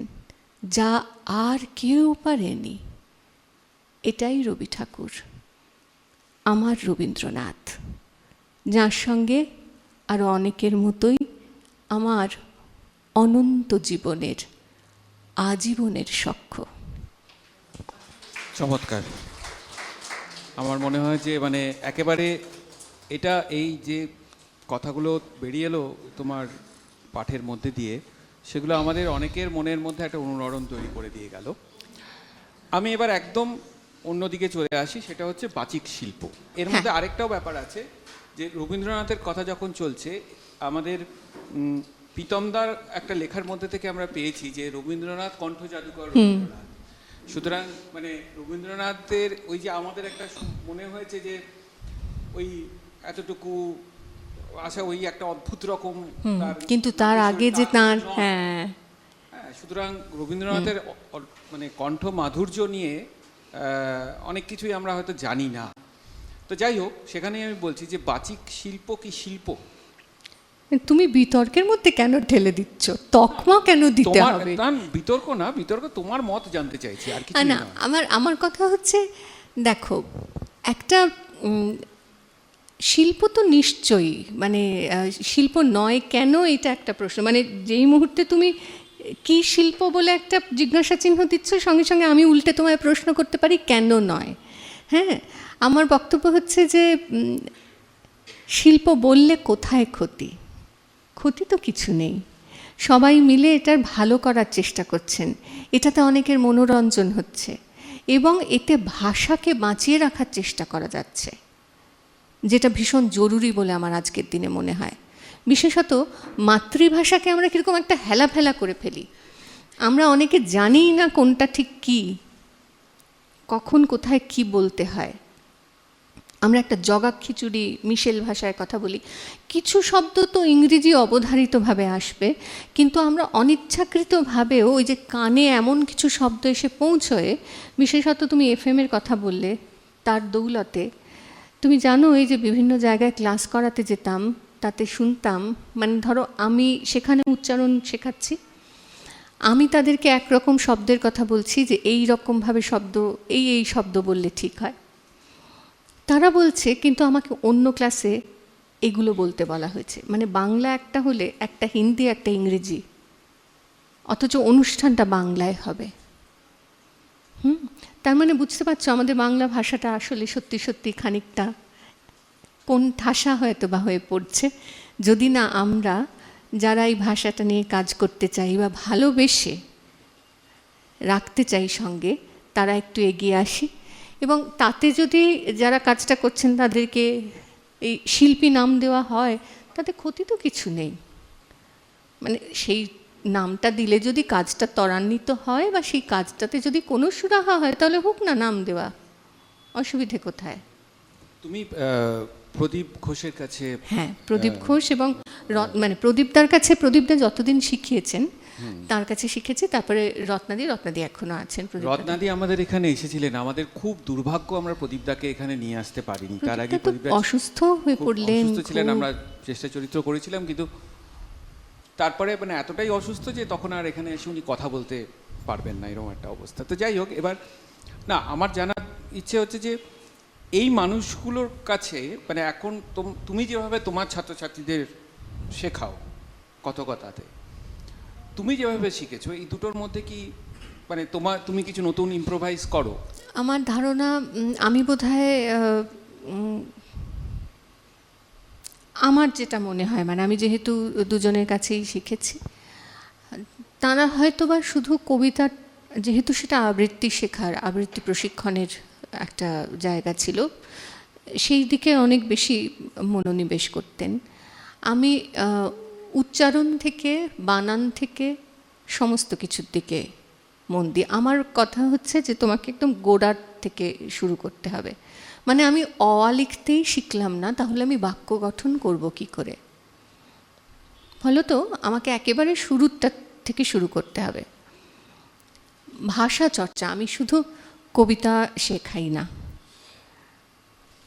যা আর কেউ পারেনি। এটাই রবি ঠাকুর, আমার রবীন্দ্রনাথ, যার সঙ্গে আরও অনেকের মতোই আমার অনন্ত জীবনের আজীবনের সখ্য। চমৎকার। আমার মনে হয় যে মানে একেবারে এটা এই যে কথাগুলো বেরিয়ে এলো তোমার পাঠের মধ্যে দিয়ে, সেগুলো আমাদের অনেকের মনের মধ্যে একটা অনুরণন তৈরি করে দিয়ে গেল। আমি এবার একদম অন্যদিকে চলে আসি, সেটা হচ্ছে বাচিক শিল্প। এর মধ্যে আরেকটাও ব্যাপার আছে যে রবীন্দ্রনাথের কথা যখন চলছে, আমাদের প্রীতমদার একটা লেখার মধ্যে থেকে আমরা পেয়েছি যে রবীন্দ্রনাথ কণ্ঠ জাদুকর রবীন্দ্রনাথ। সুতরাং মানে রবীন্দ্রনাথের ওই যে আমাদের একটা মনে হয়েছে যে ওই এতটুকু আশা, ওই একটা অদ্ভুত রকম, কিন্তু তার আগে যে তার হ্যাঁ, সুতরাং রবীন্দ্রনাথের মানে কণ্ঠ মাধুর্য নিয়ে অনেক কিছুই আমরা হয়তো জানি না। তো যাই হোক, সেখানে আমি বলছি যে বাচিক শিল্প কি শিল্প? তুমি বিতর্কের মধ্যে কেন ঠেলে দিচ্ছ? তকমা কেন দিতে হবে? বিতর্ক না, বিতর্ক তোমার মত জানতে চাইছি, আর কিছু না। আমার কথা হচ্ছে, দেখো, একটা শিল্প তো নিশ্চয়ই, মানে শিল্প নয় কেন, এটা একটা প্রশ্ন। মানে যেই মুহূর্তে তুমি কি শিল্প বলে একটা জিজ্ঞাসা চিহ্ন দিচ্ছ, সঙ্গে সঙ্গে আমি উল্টে তোমায় প্রশ্ন করতে পারি কেন নয়। হ্যাঁ, আমার বক্তব্য হচ্ছে যে শিল্প বললে কোথায় ক্ষতি? ক্ষতি তো কিছু নেই, সবাই মিলে এটার ভালো করার চেষ্টা করছেন, এটাতে অনেকের মনোরঞ্জন হচ্ছে এবং এতে ভাষাকে বাঁচিয়ে রাখার চেষ্টা করা যাচ্ছে, যেটা ভীষণ জরুরি বলে আমার আজকের দিনে মনে হয়। বিশেষত মাতৃভাষাকে আমরা কীরকম একটা হেলাফেলা করে ফেলি, আমরা অনেকে জানিই না কোনটা ঠিক কী, কখন কোথায় কি বলতে হয়। আমরা একটা জগা খিচুড়ি মিশেল ভাষায় কথা বলি, কিছু শব্দ তো ইংরেজি অবধারিতভাবে আসবে, কিন্তু আমরা অনিচ্ছাকৃতভাবেও ওই যে কানে এমন কিছু শব্দ এসে পৌঁছয়, বিশেষত তুমি এফএমের কথা বললে, তার দৌলতে তুমি জানো এই যে বিভিন্ন জায়গায় ক্লাস করাতে যেতাম, তাতে শুনতাম, মানে ধরো আমি সেখানে উচ্চারণ শেখাচ্ছি, আমি তাদেরকে একরকম শব্দের কথা বলছি যে এই রকমভাবে শব্দ, এই শব্দ বললে ঠিক হয়, তারা বলছে কিন্তু আমাকে অন্য ক্লাসে এগুলো বলতে বলা হয়েছে। মানে বাংলা একটা হলে একটা হিন্দি একটা ইংরেজি, অথচ অনুষ্ঠানটা বাংলায় হবে। তার মানে বুঝতে পারছো আমাদের বাংলা ভাষাটা আসলে সত্যি সত্যি খানিকটা কোন ঠাসা হয়তো বা হয়ে পড়ছে, যদি না আমরা যারা এই ভাষাটা নিয়ে কাজ করতে চাই বা ভালোবেসে রাখতে চাই সঙ্গে, তারা একটু এগিয়ে আসি এবং তাতে যদি যারা কাজটা করছেন তাদেরকে এই শিল্পী নাম দেওয়া হয়, তাতে ক্ষতি তো কিছু নেই। মানে সেই নামটা দিলে যদি কাজটা ত্বরান্বিত হয় বা সেই কাজটাতে যদি কোনো সুরাহা হয়, তাহলে হোক না নাম দেওয়া, অসুবিধে কোথায়? তুমি প্রদীপ ঘোষের কাছে, হ্যাঁ, প্রদীপ ঘোষ এবং মানে প্রদীপদার কাছে, প্রদীপদা যতদিন শিখিয়েছেন তার কাছে শিখেছি, তারপরে রত্নাদি এখনো আছেন। রত্নাদি আমাদের এখানে এসেছিলেন, আমাদের খুব দুর্ভাগ্য আমরা প্রদীপদাকে এখানে নিয়ে আসতে পারিনি। তার আগে প্রদীপদা অসুস্থ হয়ে পড়লেন, অসুস্থ ছিলেন, আমরা চেষ্টা চরিত্র করেছিলাম, কিন্তু তারপরে মানে এতটাই অসুস্থ যে তখন আর এখানে এসে উনি কথা বলতে পারবেন না, এরকম একটা অবস্থা। তো যাই হোক, এবার না আমার জানার ইচ্ছে হচ্ছে যে এই মানুষগুলোর কাছে মানে এখন তুমি যেভাবে তোমার ছাত্রছাত্রীদের শেখাও কথকতাতে, তুমি যেভাবে শিখেছো, এই দুটোর মধ্যে কি মানে তুমি কিছু নতুন ইম্প্রোভাইজ করো? আমার ধারণা আমি বোধহয় আমার যেটা মনে হয়, মানে আমি যেহেতু দুজনের কাছেই শিখেছি, তারা হয়তো বা শুধু কবিতা, যেহেতু সেটা আবৃত্তি শেখার, আবৃত্তি প্রশিক্ষণের একটা জায়গা ছিল, সেই দিকে অনেক বেশি মনোনিবেশ করতেন। আমি উচ্চারণ থেকে, বানান থেকে সমস্ত কিছুর দিকে মন দিই। আমার কথা হচ্ছে যে তোমাকে একদম গোড়ার থেকে শুরু করতে হবে। মানে আমি অ লিখতেই শিখলাম না, তাহলে আমি বাক্য গঠন করব কি করে? ফলত আমাকে একেবারে শুরুটা থেকে শুরু করতে হবে। ভাষা চর্চা, আমি শুধু কবিতা শেখাই না,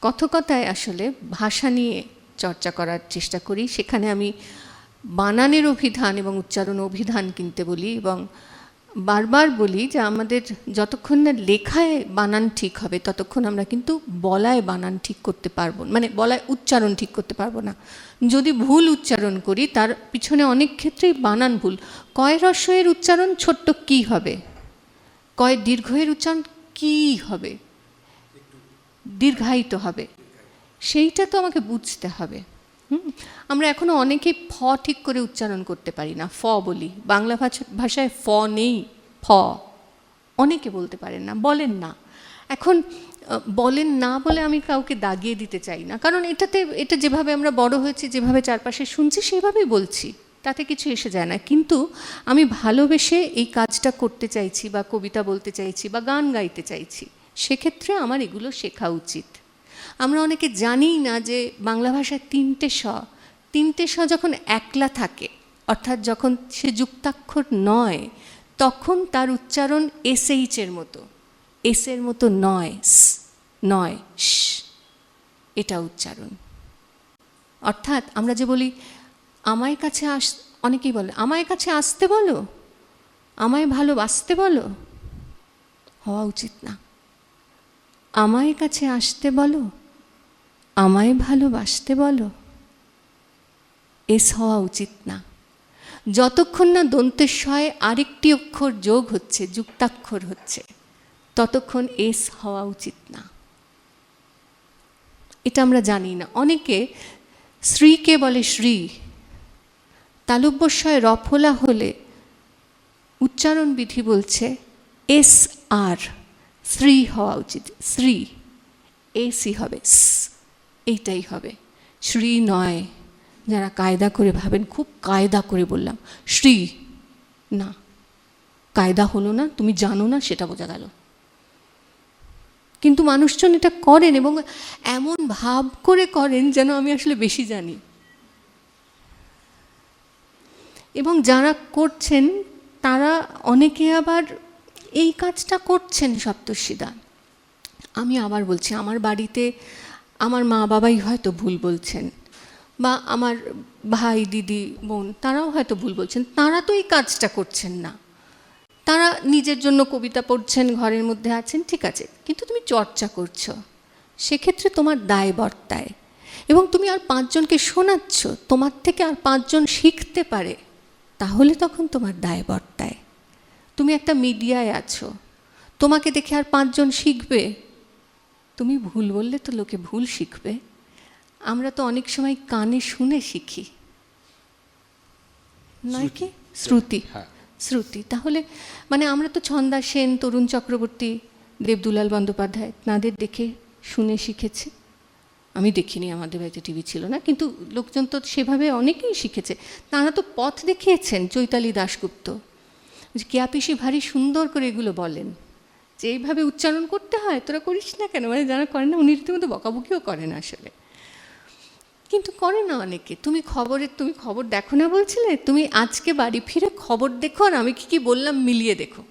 কথকতায় আসলে ভাষা নিয়ে চর্চা করার চেষ্টা করি। সেখানে আমি বানানের অভিধান এবং উচ্চারণ অভিধান কিনতে বলি, এবং বারবার বলি যে আমাদের যতক্ষণ না লেখায় বানান ঠিক হবে ততক্ষণ আমরা কিন্তু বলায় বানান ঠিক করতে পারবো, মানে বলায় উচ্চারণ ঠিক করতে পারবো না। যদি ভুল উচ্চারণ করি তার পিছনে অনেক ক্ষেত্রেই বানান ভুল। কয় হ্রস্বয়ের উচ্চারণ ছোট্ট কি হবে, কয় দীর্ঘয়ের উচ্চারণ কি হবে, দীর্ঘায়িত হবে, সেইটা তো আমাকে বুঝতে হবে। আমরা এখনো অনেকেই ফ ঠিক করে উচ্চারণ করতে পারি না, ফ বলি, বাংলা ভাষায় ফ নেই, ফ অনেকে বলতে পারেন না, বলেন না। এখন বলেন না বলে আমি কাউকে দাগিয়ে দিতে চাই না, কারণ এটা যেভাবে আমরা বড় হয়েছি, যেভাবে চারপাশে শুনছি সেভাবেই বলছি, তাতে কিছু এসে যায় না। কিন্তু আমি ভালোবেসে এই কাজটা করতে চাইছি, বা কবিতা বলতে চাইছি, বা গান গাইতে চাইছি, সেক্ষেত্রে আমার এগুলো শেখা উচিত। আমরা অনেকে জানিই না যে বাংলা ভাষায় তিনটে স যখন একলা থাকে, অর্থাৎ যখন সে যুক্তাক্ষর নয়, তখন তার উচ্চারণ SH এর মতো, এর মতো নয়, নয়, এটা উচ্চারণ। অর্থাৎ আমরা যে বলি আমায় কাছে অনেকেই বলে আমায় কাছে আসতে বলো, আমায় ভালোবাসতে বলো, হওয়া উচিত না। আমায় কাছে আসতে বলো, আমায় ভালোবাসতে বলো, হওয়া উচিত না। যতক্ষণ না দন্তেশ্বয় আরেকটি অক্ষর যোগ হচ্ছে, যুক্তাক্ষর হচ্ছে, ততক্ষণ হওয়া উচিত না। এটা আমরা জানি না। অনেকে শ্রীকে বলে শ্রী, তালব্যস্বয় রফলা হলে উচ্চারণ বিধি বলছে SR, শ্রী হওয়া উচিত, শ্রী, এসি হবে, এইটাই হবে, শ্রী নয়। যারা কায়দা করে ভাবেন, খুব কায়দা করে বললাম শ্রী, না, কায়দা হলো না, তুমি জানো না, সেটা বোঝা গেল। কিন্তু মানুষজন এটা করেন, এবং এমন ভাব করে করেন যেন আমি আসলে বেশি জানি। এবং যারা করছেন তারা অনেকে আবার এই কাজটা করছেন সপ্তর্ষিদা। আমি আবার বলছি, আমার বাড়িতে আমার মা বাবাই হয়তো ভুল বলছেন, বা আমার ভাই দিদি বোন তারাও হয়তো ভুল বলছেন। তারা তো এই কাজটা করছেন না, তারা নিজের জন্য কবিতা পড়ছেন, ঘরের মধ্যে আছেন, ঠিক আছে, কিন্তু তুমি চর্চা করছো, সেক্ষেত্রে তোমার দায় বর্তায়। এবং তুমি আর 5 জনকে শোনাচ্ছ, তোমার থেকে আর 5 জন শিখতে পারে, তাহলে তখন তোমার দায় বর্তায়। তুমি একটা মিডিয়ায় আছো, তোমাকে দেখে আর 5 জন শিখবে, তুমি ভুল বললে তো লোকে ভুল শিখবে। আমরা তো অনেক সময় কানে শুনে শিখি, নয় কি? শ্রুতি, শ্রুতি। তাহলে মানে আমরা তো ছন্দা সেন, তরুণ চক্রবর্তী, দেবদুলাল বন্দ্যোপাধ্যায়, তাঁদের দেখে শুনে শিখেছে। আমি দেখিনি, আমাদের বাড়িতে টিভি ছিল না, কিন্তু লোকজন তো সেভাবে অনেকেই শিখেছে। তারা তো পথ দেখিয়েছেন। চৈতালি দাশগুপ্ত, যে কেয়া পিসি ভারী সুন্দর করে এগুলো বলেন, যে এইভাবে উচ্চারণ করতে হয়, তোরা করিস না কেন, মানে যারা করেন না উনি রীতিমতো বকাবকিও করেন আসলে, কিন্তু করে না অনেকে। তুমি খবর দেখো না বলছিলে, তুমি আজকে বাড়ি ফিরে খবর দেখো, আর আমি কি বললাম মিলিয়ে দেখো।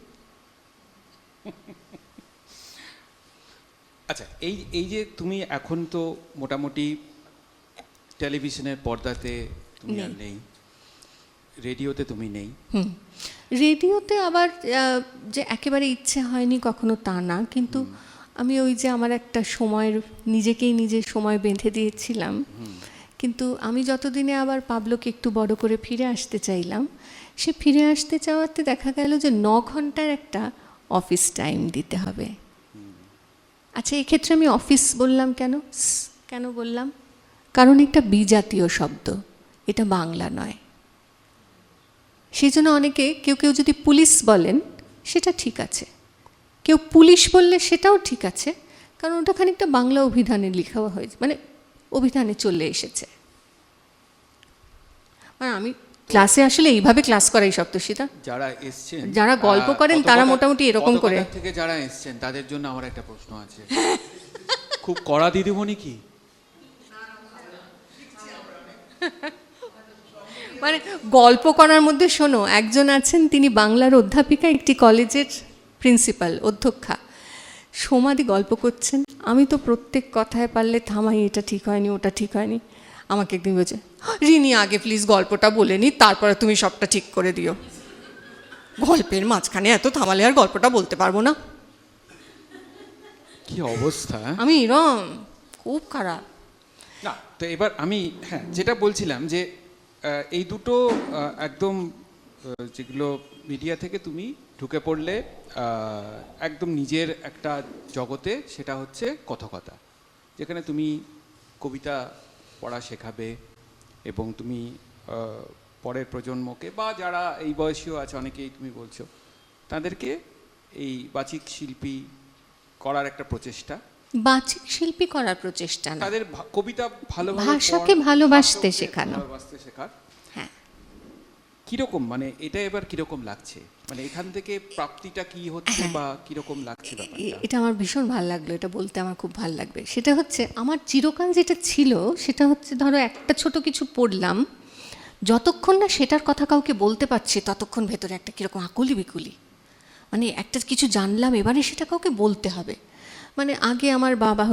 আচ্ছা, এই যে তুমি এখন তো মোটামুটি টেলিভিশনের পর্দাতে তুমি আর নেই, রেডিওতে তুমি নেই। রেডিওতে আবার যে একেবারে ইচ্ছে হয়নি কখনো তা না, কিন্তু আমি ওই যে আমার একটা সময়ের নিজে সময় বেঁধে দিয়েছিলাম, কিন্তু আমি যতদিনে আবার পাবলোকে একটু বড় করে ফিরে আসতে চাইলাম, সে ফিরে আসতে চাওয়াতে দেখা গেল যে 9 ঘন্টার একটা অফিস টাইম দিতে হবে। আচ্ছা, এক্ষেত্রে আমি অফিস বললাম কেন বললাম? কারণ একটা বিজাতীয় শব্দ, এটা বাংলা নয়। সেই জন্য অনেকে কেউ যদি পুলিশ বলেন সেটা ঠিক আছে, কেউ পুলিশ বললে সেটাও ঠিক আছে, কারণ ওটা খানিকটা বাংলা অভিধানে লেখাও হয়েছে, মানে অভিধানে চলে এসেছে। মানে আমি ক্লাসে আসলে এইভাবে ক্লাস করাই সপ্তর্ষিদা, যারা এসছেন, যারা গল্প করেন তারা মোটামুটি এরকম করে। থেকে যারা এসছেন তাদের জন্য আমার একটা প্রশ্ন আছে। খুব কড়া দিদিমণি কি? মানে গল্প করার মধ্যে শোনো, একজন আছেন তিনি বাংলার অধ্যাপিকা, একটি কলেজের প্রিন্সিপাল অধ্যক্ষা। সমাধি গল্প করছেন, আমি তো প্রত্যেক কথায় পারলে থামাই, এটা ঠিক হয়নি, ওটা ঠিক হয়নি। আমাকে একদিন বলছে, রিনি আগে প্লিজ গল্পটা বলে নি, তারপরে তুমি সবটা ঠিক করে দিও। গল্পের মাঝখানে এত থামালে আর গল্পটা বলতে পারবো না। কি অবস্থা! আমি এরম খুব খারাপ। না, তো এবার আমি যেটা বলছিলাম যে এই দুটো একদম যেগুলো মিডিয়া থেকে তুমি ঢুকে পড়লে একদম নিজের একটা জগতে, সেটা হচ্ছে কথকতা, যেখানে তুমি কবিতা পড়া শেখাবে এবং তুমি পরের প্রজন্মকে বা যারা এই বয়সীও আছে অনেকেই তুমি বলছো তাদেরকে এই বাচিক শিল্পী করার একটা প্রচেষ্টা, বাচিক শিল্পী করার প্রচেষ্টা না, তাদের কবিতা ভালোভাবে ভাষাকে ভালোবাসতে শেখানো। ভালোবাসতে শেখার। হ্যাঁ, কিরকম, মানে এটা এবার কিরকম লাগছে, মানে এখান থেকে প্রাপ্তিটা কি হচ্ছে বা কিরকম লাগছে ব্যাপারটা? এটা আমার ভীষণ ভালো লাগলো, এটা বলতে আমার খুব ভালো লাগবে। সেটা হচ্ছে আমার চিরকাল যেটা ছিল, সেটা হচ্ছে ধরো একটা ছোট কিছু পড়লাম, যতক্ষণ না সেটার কথা কাউকে বলতে পারছি ততক্ষণ ভেতরে একটা কীরকম আকুলি বিকুলি, মানে একটা কিছু জানলাম, এবারে সেটা কাউকে বলতে হবে। মানে আগে আমার বাবা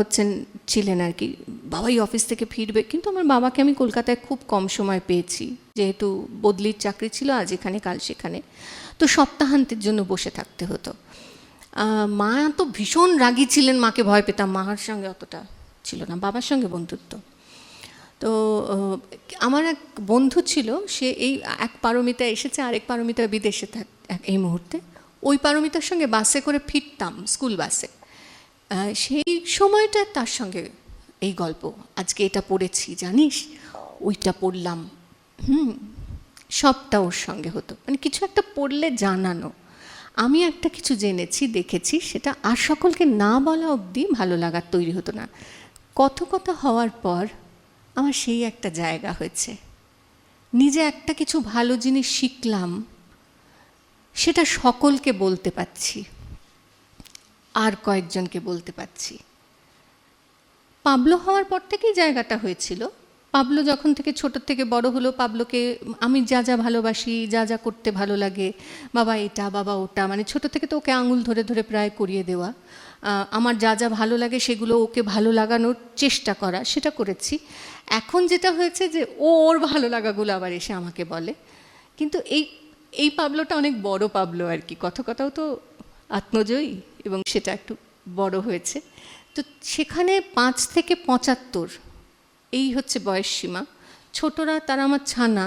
ছিলেন আর কি, বাবাই অফিস থেকে ফিরবে, কিন্তু আমার বাবাকে আমি কলকাতায় খুব কম সময় পেয়েছি, যেহেতু বদলির চাকরি ছিল, আজ এখানে কাল সেখানে, তো সপ্তাহান্তের জন্য বসে থাকতে হতো। মা তো ভীষণ রাগী ছিলেন, মাকে ভয় পেতাম, মার সঙ্গে অতটা ছিল না, বাবার সঙ্গে বন্ধুত্ব। তো আমার এক বন্ধু ছিল, সে এই এক পারমিতা এসেছে, আরেক পারমিতা বিদেশে এই মুহূর্তে। ওই পারমিতার সঙ্গে বাসে করে ফিরতাম, স্কুল বাসে। সেই সময়টা তার সঙ্গে এই গল্প, আজকে এটা পড়েছি জানিস, ওইটা পড়লাম, সবটা ওর সঙ্গে হতো। মানে কিছু একটা পড়লে জানানো, আমি একটা কিছু জেনেছি, দেখেছি, সেটা আর সকলকে না বলা অবধি ভালো লাগার তৈরি হতো না। কথা হওয়ার পর আমার সেই একটা জায়গা হয়েছে, নিজে একটা কিছু ভালো জিনিস শিখলাম, সেটা সকলকে বলতে পারছি, আর কয়েকজনকে বলতে পারছি। পাবলো হওয়ার পর থেকেই জায়গাটা হয়েছিল। পাবলো যখন থেকে ছোট থেকে বড় হলো, পাবলোকে আমি যা যা ভালোবাসি, যা যা করতে ভালো লাগে, বাবা এটা বাবা ওটা, মানে ছোট থেকে তো ওকে আঙুল ধরে ধরে প্রায় করিয়ে দেওয়া, আমার যা যা ভালো লাগে সেগুলো ওকে ভালো লাগানোর চেষ্টা করা, সেটা করেছি। এখন যেটা হয়েছে যে ওর ভালো লাগাগুলো আবার এসে আমাকে বলে, কিন্তু এই পাবলোটা অনেক বড় পাবলো আর কি, কথাও তো আত্মজয়ী, এবং সেটা একটু বড় হয়েছে। তো সেখানে 5 থেকে 75 এই হচ্ছে বয়স সীমা। ছোটরা তারা আমার ছানা,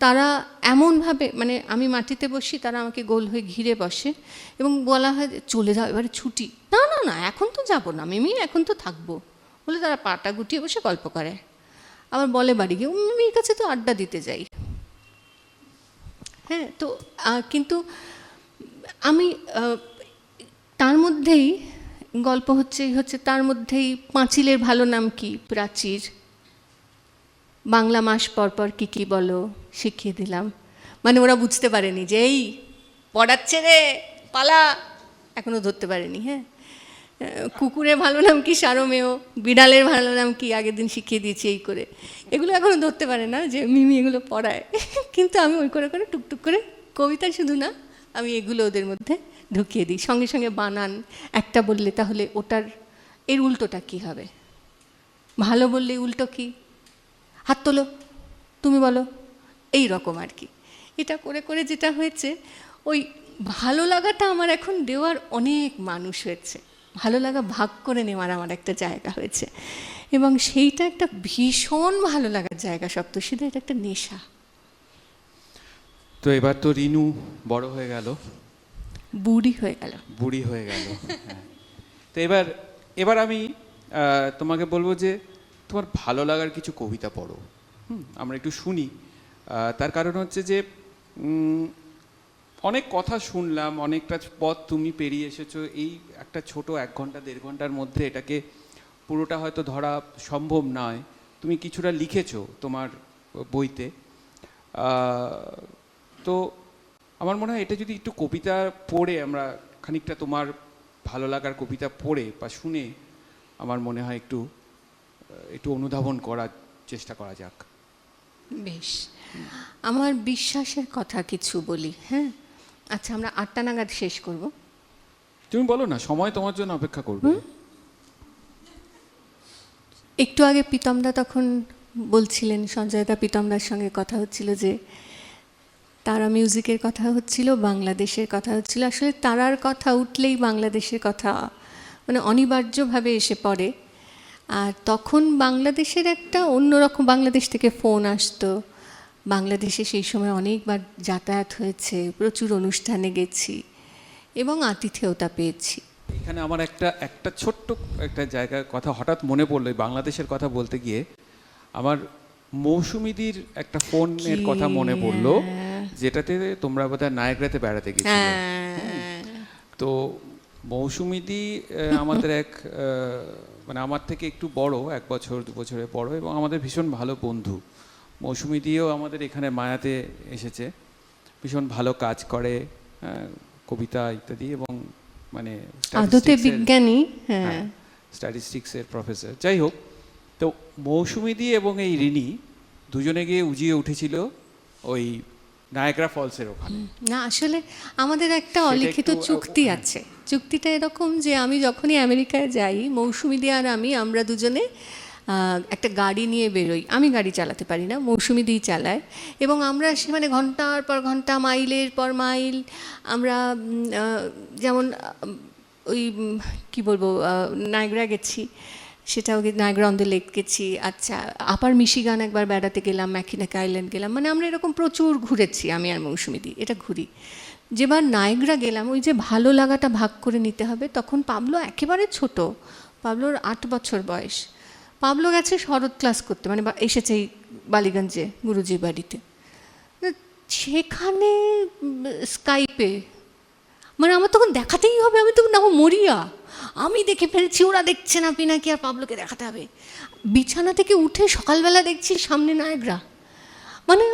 তারা এমনভাবে, মানে আমি মাটিতে বসি, তারা আমাকে গোল হয়ে ঘিরে বসে এবং বলা হয় চলে যাও এবারে ছুটি। না না না, এখন তো যাবো না মিমি, এখন তো থাকবো বলে তারা পাটা গুটিয়ে বসে গল্প করে। আবার বলে বাড়ি গিয়ে মিমির কাছে তো আড্ডা দিতে যাই। হ্যাঁ, তো কিন্তু আমি তার মধ্যেই গল্প হচ্ছে তার মধ্যেই পাঁচিলের ভালো নাম কি, প্রাচীর, বাংলা মাস পরপর কী কী বলো শিখিয়ে দিলাম। মানে ওরা বুঝতে পারেনি যে এই পড়াচ্ছে রে পালা, এখনও ধরতে পারেনি। হ্যাঁ, কুকুরের ভালো নাম কি, সারমেয়, বিড়ালের ভালো নাম কি, আগের দিন শিখিয়ে দিয়েছি এই করে। এগুলো এখনও ধরতে পারে না যে মিমি এগুলো পড়ায়, কিন্তু আমি ওই করে করে টুকটুক করে, কবিতা শুধু না, আমি এগুলো ওদের মধ্যে ঢুকিয়ে দিই। সঙ্গে সঙ্গে বানান, একটা বললে তাহলে ওটার এর উল্টোটা কী হবে, ভালো বললে উল্টো কী, হাত তোলো তুমি বলো, এই রকম আর কি। এটা করে করে যেটা হয়েছে, ওই ভালো লাগাটা আমার এখন দেওয়ার অনেক মানুষ হয়েছে, ভালো লাগা ভাগ করে নেওয়ার আমার একটা জায়গা হয়েছে, এবং সেইটা একটা ভীষণ ভালো লাগার জায়গা। সপ্তর্ষিদা, এটা একটা নেশা। তো এবার তো রিনু বড় হয়ে গেল, বুড়ি হয়ে গেল, বুড়ি হয়ে গেল। হ্যাঁ, তো এবার আমি তোমাকে বলবো যে তোমার ভালো লাগার কিছু কবিতা পড়ো, আমরা একটু শুনি। তার কারণ হচ্ছে যে অনেক কথা শুনলাম, অনেকটা পথ তুমি পেরিয়ে এসেছো, এই একটা ছোট 1 ঘন্টা 1.5 ঘন্টার মধ্যে এটাকে পুরোটা হয়তো ধরা সম্ভব নয়। তুমি কিছুটা লিখেছো তোমার বইতে, তো আমার মনে হয় এটা যদি একটু কবিতা পড়ে আমরা খানিকটা তোমার ভালো লাগার কবিতা পড়ে বা শুনে আমার মনে হয় একটু একটু অনুধাবন করার চেষ্টা করা যাক। বেশ, আমার বিশ্বাসের কথা কিছু বলি। হ্যাঁ, আচ্ছা, আমরা 8টা নাগাদ শেষ করব। তুমি বলো না, সময় তোমার জন্য অপেক্ষা করবে। একটু আগে প্রীতমদা তখন বলছিলেন, সঞ্জয়দা প্রীতমদার সঙ্গে কথা হচ্ছিল যে তারা মিউজিকের কথা হচ্ছিল, বাংলাদেশের কথা হচ্ছিল। আসলে তারার কথা উঠলেই বাংলাদেশের কথা মানে অনিবার্যভাবে এসে পড়ে। আর তখন বাংলাদেশের একটা অন্যরকম, বাংলাদেশ থেকে ফোন আসতো, বাংলাদেশে সেই সময় অনেকবার যাতায়াত হয়েছে, প্রচুর অনুষ্ঠানে গেছি এবং আতিথেয়তা পেয়েছি। এখানে আমার একটা ছোট্ট একটা জায়গার কথা হঠাৎ মনে পড়লো, এই বাংলাদেশের কথা বলতে গিয়ে আমার মৌসুমীদির একটা ফোনের কথা মনে পড়লো, যেটাতে তোমরা বোধহয় নায়াগ্রাতে বেড়াতে গেছিলে। তো মৌসুমীদি আমাদের মানে আমার থেকে একটু বড়, 1 বছর 2 বছরের বড়, এবং আমাদের ভীষণ ভালো বন্ধু। মৌসুমীদিও আমাদের এখানে মায়াতে এসেছে, ভীষণ ভালো কাজ করে, কবিতা ইত্যাদি, এবং মানে আদতে বিজ্ঞানী, হ্যাঁ, স্ট্যাটিস্টিক্সের প্রফেসর। যাই হোক, তো মৌসুমীদি এবং এই রিনি দুজনে গিয়ে উজিয়ে উঠেছিল ওই নায়াগ্রা ফলসের ওখানে। না, আসলে আমাদের একটা অলিখিত চুক্তি আছে। চুক্তিটা এরকম যে আমি যখনই আমেরিকায় যাই, মৌসুমীদি আর আমরা দুজনে একটা গাড়ি নিয়ে বেরোই। আমি গাড়ি চালাতে পারি না, মৌসুমীদিই চালায়, এবং আমরা মানে ঘন্টার পর ঘন্টা, মাইলের পর মাইল আমরা যেমন ওই কি বলবো, নায়গ্রা গেছি, সেটাও নায়গ্রা অন দ্য লেক গেছি। আচ্ছা, আপার মিশিগান একবার বেড়াতে গেলাম, ম্যাকিনেক আইল্যান্ড গেলাম, মানে আমরা এরকম প্রচুর ঘুরেছি আমি আর মৌসুমীদি, এটা ঘুরি। যেবার নায়গ্রা গেলাম, ওই যে ভালো লাগাটা ভাগ করে নিতে হবে, তখন পাবলো একেবারে ছোট, পাবলোর 8 বছর বয়স। পাবলো গেছে শরৎ ক্লাস করতে, মানে এসেছে এই বালিগঞ্জে গুরুজির বাড়িতে। সেখানে স্কাইপে, মানে আমার তখন দেখাতেই হবে, আমি তখন দেখো মরিয়া, আমি দেখে ফেলছি, ওরা দেখছে না, পিনাকি আর পাবলোকে দেখাতে হবে। বিছানা থেকে উঠে সকালবেলা দেখছি সামনে নায়গ্রা। মানে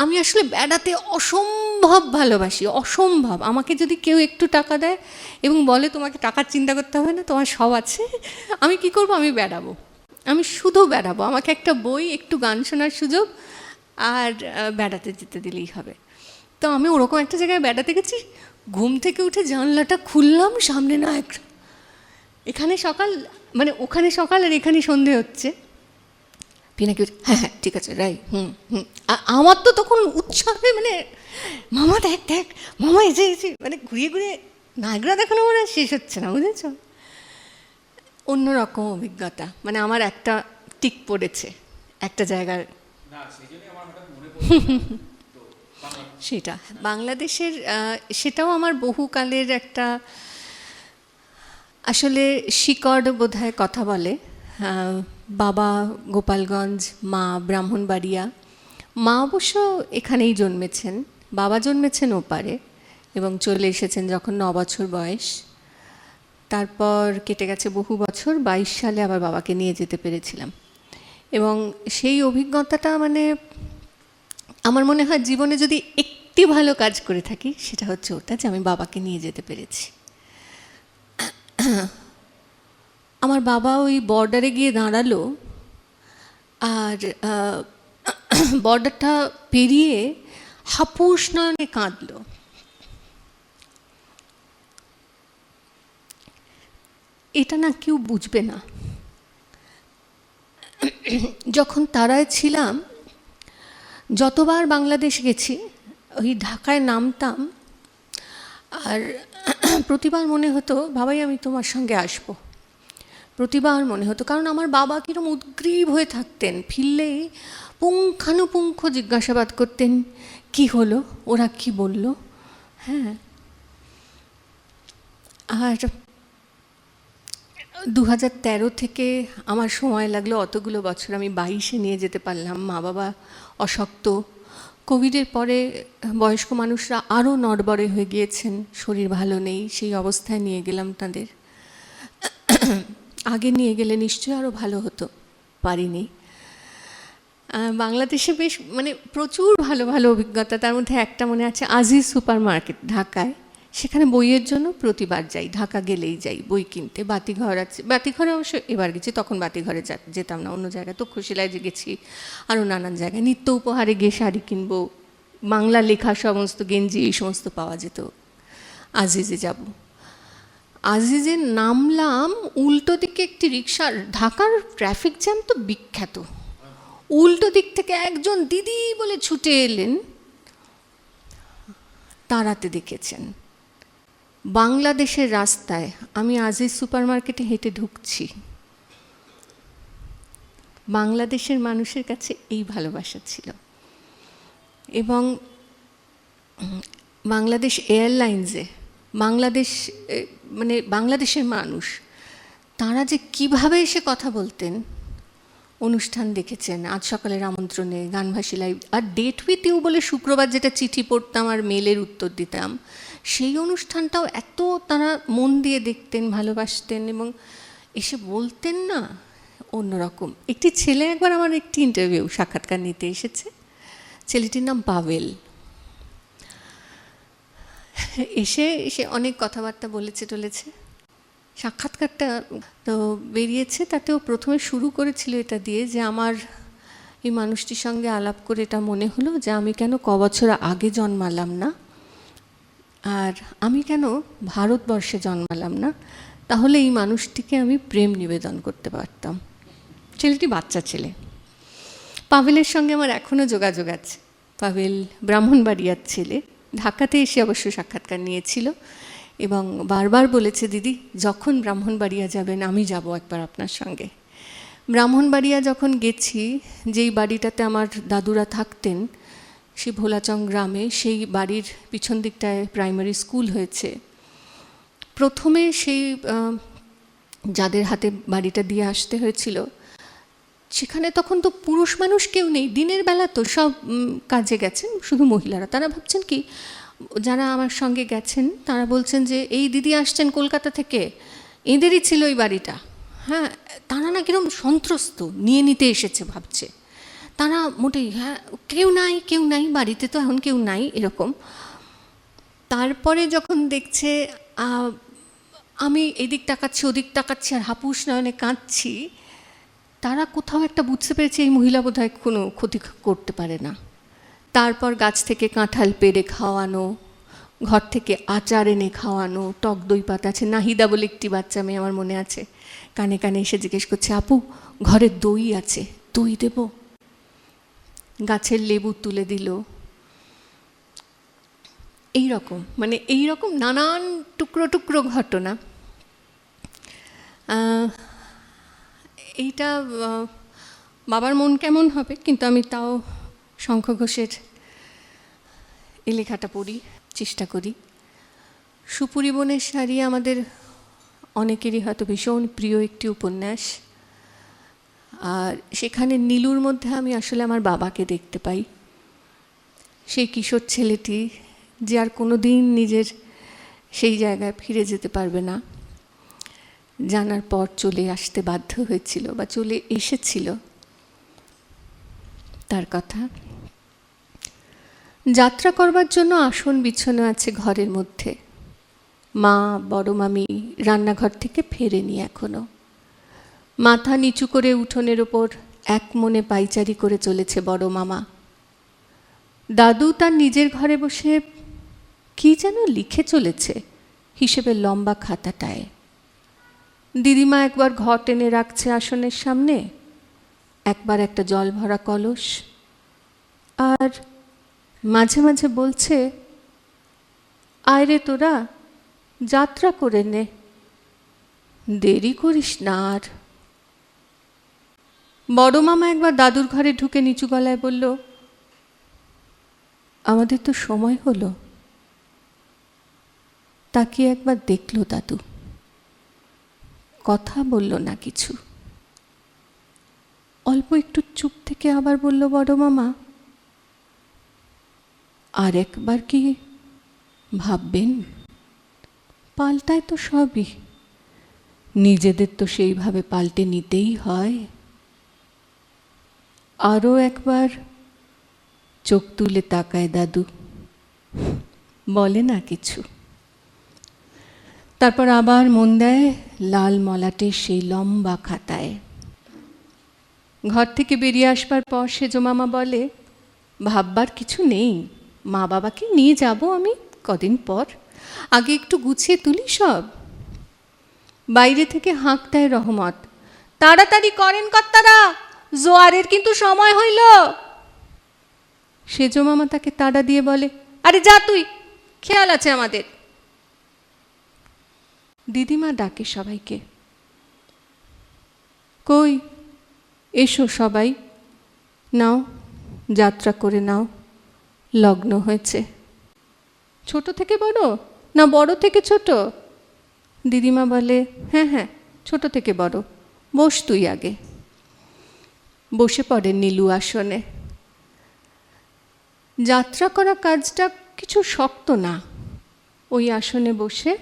আমি আসলে বেড়াতে অসম্ভব ভালোবাসি, অসম্ভব। আমাকে যদি কেউ একটু টাকা দেয় এবং বলে তোমাকে টাকার চিন্তা করতে হবে না, তোমার সব আছে, আমি কি করব? আমি বেড়াবো, আমি শুধু বেড়াবো। আমাকে একটা বই, একটু গান শোনার সুযোগ আর বেড়াতে যেতে দিলেই হবে। তো আমি ওরকম একটা জায়গায় বেড়াতে গেছি, ঘুম থেকে উঠে জানলাটা খুললাম, সামনে নায়গ্রা। এখানে সকাল, মানে ওখানে সকাল আর এখানে সন্ধে হচ্ছে। পিনাকি হ্যাঁ হ্যাঁ ঠিক আছে, রাই, আমার তো তখন উৎসাহে, মানে মামা দেখ দেখ, মামা এসে মানে ঘুরিয়ে ঘুরিয়ে নায়গ্রা দেখানো আমার আর শেষ হচ্ছে না, বুঝেছ? অন্যরকম অভিজ্ঞতা, মানে আমার একটা টিক পড়েছে একটা জায়গার। সেটা বাংলাদেশের, সেটাও আমার বহুকালের একটা আসলে শিকড় বোধহয় কথা বলে। বাবা গোপালগঞ্জ, মা ব্রাহ্মণবাড়িয়া। মা অবশ্য এখানেই জন্মেছেন, বাবা জন্মেছেন ওপারে এবং চলে এসেছেন যখন 9 বছর বয়স। তারপর কেটে গেছে বহু বছর, 22 সালে আবার বাবাকে নিয়ে যেতে পেরেছিলাম। এবং সেই অভিজ্ঞতাটা, মানে আমার মনে হয় জীবনে যদি একটি ভালো কাজ করে থাকি, সেটা হচ্ছে ওটা, যে আমি বাবাকে নিয়ে যেতে পেরেছি। আমার বাবা ওই বর্ডারে গিয়ে দাঁড়ালো, আর বর্ডারটা পেরিয়ে হাপুস নয়নে কাঁদলো। এটা না কেউ বুঝবে না। যখন তারায় ছিলাম, যতবার বাংলাদেশ গেছি, ওই ঢাকায় নামতাম, আর প্রতিবার মনে হতো বাবাই আমি তোমার সঙ্গে আসবো। প্রতিবার মনে হতো, কারণ আমার বাবা কীরকম উদ্গ্রীব হয়ে থাকতেন, ফিরলেই পুঙ্খানুপুঙ্খ জিজ্ঞাসাবাদ করতেন, কি হলো, ওরা কি বলল। হ্যাঁ, আর 2013 থেকে আমার সময় লাগলো, অতগুলো বছর আমি 22-এ নিয়ে যেতে পারলাম। মা বাবা অশক্ত, কোভিডের পরে বয়স্ক মানুষরা আরও নড়বড়ে হয়ে গিয়েছেন, শরীর ভালো নেই, সেই অবস্থায় নিয়ে গেলাম তাদের। আগে নিয়ে গেলে নিশ্চয়ই আরও ভালো হতো, পারিনি। বাংলাদেশে বেশ মানে প্রচুর ভালো ভালো অভিজ্ঞতা, তার মধ্যে একটা মনে আছে, আজিজ সুপার মার্কেট ঢাকায়, সেখানে বইয়ের জন্য প্রতিবার যাই, ঢাকা গেলেই যাই বই কিনতে। বাতিঘর আছে, বাতিঘরে অবশ্য এবার গেছি, তখন বাতিঘরে যেতাম না, অন্য জায়গায় তক্ষশিলায় যে গেছি, আরও নানান জায়গায়। নিত্য উপহারে গিয়ে শাড়ি কিনবো, বাংলা লেখা সমস্ত গেঞ্জি এই সমস্ত পাওয়া যেত। আজিজে যাব, আজিজে নামলাম, উল্টো দিকে একটি রিক্সা, ঢাকার ট্রাফিক জ্যাম তো বিখ্যাত, উল্টো দিক থেকে একজন দিদি বলে ছুটে এলেন, তাড়াতে দেখেছেন। বাংলাদেশের রাস্তায় আমি আজিজ সুপার মার্কেটে হেঁটে ঢুকছি, বাংলাদেশের মানুষের কাছে এই ভালোবাসা ছিল। এবং বাংলাদেশ এয়ারলাইন্সে বাংলাদেশের মানুষ, তারা যে কিভাবে এসে কথা বলতেন, অনুষ্ঠান দেখেছেন, আজ সকালের আমন্ত্রণে, গানভাসী লাইভ, আর ডেট উইথ ইউ বলে শুক্রবার যেটা চিঠি পড়তাম আর মেলের উত্তর দিতাম, সেই অনুষ্ঠানটাও এত তারা মন দিয়ে দেখতেন, ভালোবাসতেন এবং এসে বলতেন না, অন্যরকম। একটি ছেলে একবার আমার একটি ইন্টারভিউ সাক্ষাৎকার নিতে এসেছে, ছেলেটির নাম পাভেল। এসে অনেক কথাবার্তা বলেছে টলেছে, সাক্ষাৎকারটা তো বেরিয়েছে, তাতেও প্রথমে শুরু করেছিল এটা দিয়ে যে আমার এই মানুষটির সঙ্গে আলাপ করে এটা মনে হলো যে আমি কেন বছর আগে জন্মালাম না, আর আমি কেন ভারতবর্ষে জন্মালাম না, তাহলে এই মানুষটিকে আমি প্রেম নিবেদন করতে পারতাম। ছেলেটি বাচ্চা ছেলে। পাভেলের সঙ্গে আমার এখনও যোগাযোগ আছে। পাভেল ব্রাহ্মণবাড়িয়ার ছেলে, ঢাকাতে এসে অবশ্য সাক্ষাৎকার নিয়েছিল এবং বারবার বলেছে, দিদি যখন ব্রাহ্মণবাড়িয়া যাবেন আমি যাব একবার আপনার সঙ্গে। ব্রাহ্মণবাড়িয়া যখন গেছি, যেই বাড়িটাতে আমার দাদুরা থাকতেন, সেই ভোলাচং গ্রামে, সেই বাড়ির পিছন দিকটায় প্রাইমারি স্কুল হয়েছে। প্রথমে সেই যাদের হাতে বাড়িটা দিয়ে আসতে হয়েছিল, সেখানে তখন তো পুরুষ মানুষ কেউ নেই, দিনের বেলা তো সব কাজে গেছেন, শুধু মহিলারা। তারা ভাবছেন কি, যারা আমার সঙ্গে গেছেন তারা বলছেন যে এই দিদি আসছেন কলকাতা থেকে, এদেরই ছিল এই বাড়িটা। হ্যাঁ, তারা না কিরকম সন্ত্রস্ত, নিয়ে নিতে এসেছে ভাবছে তারা, মোটেই হ্যাঁ কেউ নাই বাড়িতে, তো এখন কেউ নাই এরকম। তারপরে যখন দেখছে আমি এদিক তাকাচ্ছি ওদিক তাকাচ্ছি আর হাপুস নয়নে কাঁদছি, তারা কোথাও একটা বুঝতে পেরেছে এই মহিলা বোধহয় কোনো ক্ষতি করতে পারে না। তারপর গাছ থেকে কাঁঠাল পেড়ে খাওয়ানো, ঘর থেকে আচার এনে খাওয়ানো, টক দই পাতা আছে, নাহিদা বলে একটি বাচ্চা মেয়ে আমার মনে আছে, কানে কানে এসে জিজ্ঞেস করছে, আপু ঘরে দই আছে, দই দেব? গাছের লেবু তুলে দিল। এইরকম নানান টুকরো টুকরো ঘটনা। এইটা বাবার মন কেমন হবে, কিন্তু আমি তাও শঙ্খ ঘোষের এই লেখাটা পড়ি, চেষ্টা করি। সুপুরি বনের শাড়ি আমাদের অনেকেরই হয়তো ভীষণ প্রিয় একটি উপন্যাস, আর সেখানে নীলুর মধ্যে আমি আসলে আমার বাবাকে দেখতে পাই, সেই কিশোর ছেলেটি যে আর কোনো দিন নিজের সেই জায়গায় ফিরে যেতে পারবে না, জানার পর চলে আসতে বাধ্য হয়েছিল বা চলে এসেছিল, তার কথা। যাত্রা করবার জন্য আসন বিছানো আছে ঘরের মধ্যে। মা বড় মামি রান্নাঘর থেকে ফেরেনি এখনো। মাথা নিচু করে উঠোনের ওপর এক মনে পাইচারি করে চলেছে বড় মামা। দাদু তার নিজের ঘরে বসে কি যেন লিখে চলেছে হিসেবের লম্বা খাতাটায়। দিদিমা একবার ঘট এনে রাখছে আসনের সামনে, একবার একটা জল ভরা কলস, আর মাঝে মাঝে বলছে, আয় রে তোরা যাত্রা করে নে, দেরি করিস না আর। বড় মামা একবার দাদুর ঘরে ঢুকে নিচু গলায় বলল, আমাদের তো সময় হলো। তাকিয়ে একবার দেখল দাদু, কথা বলল না কিছু। অল্প একটু চুপ থেকে আবার বলল বড় মামা, আর একবার কি ভাববেন? পাল্টায় তো সবই, নিজেদের তো সেইভাবে পাল্টে নিতেই হয়। আরও একবার চোখ তুলে তাকায় দাদু, বলে না কিছু। তারপর আবার মন দেয় লাল মলাটের সেই লম্বা খাতায়। ঘর থেকে বেরিয়ে আসবার পর সেজো মামা বলে, ভাববার কিছু নেই, মা বাবাকে নিয়ে যাব আমি কদিন পর, আগে একটু গুছিয়ে তুলি সব। বাইরে থেকে হাঁক দেয় রহমত, তাড়াতাড়ি করেন কর্তারা, জোয়ারের কিন্তু সময় হইল। সেজো মামা তাকে তাড়া দিয়ে বলে, আরে যা তুই, খেয়াল আছে আমাদের। দিদিমা ডাকে সবাইকে, কই এসো সবাই, নাও যাত্রা করে নাও, লগ্ন হয়েছে। ছোট থেকে বড় না বড় থেকে ছোট? দিদিমা বলে, হ্যাঁ হ্যাঁ, ছোট থেকে বড়, বস তুই আগে। বসে পড়ে নীলু আসনে। যাত্রা করা কাজটা কিছু শক্ত না। ওই আসনে বসে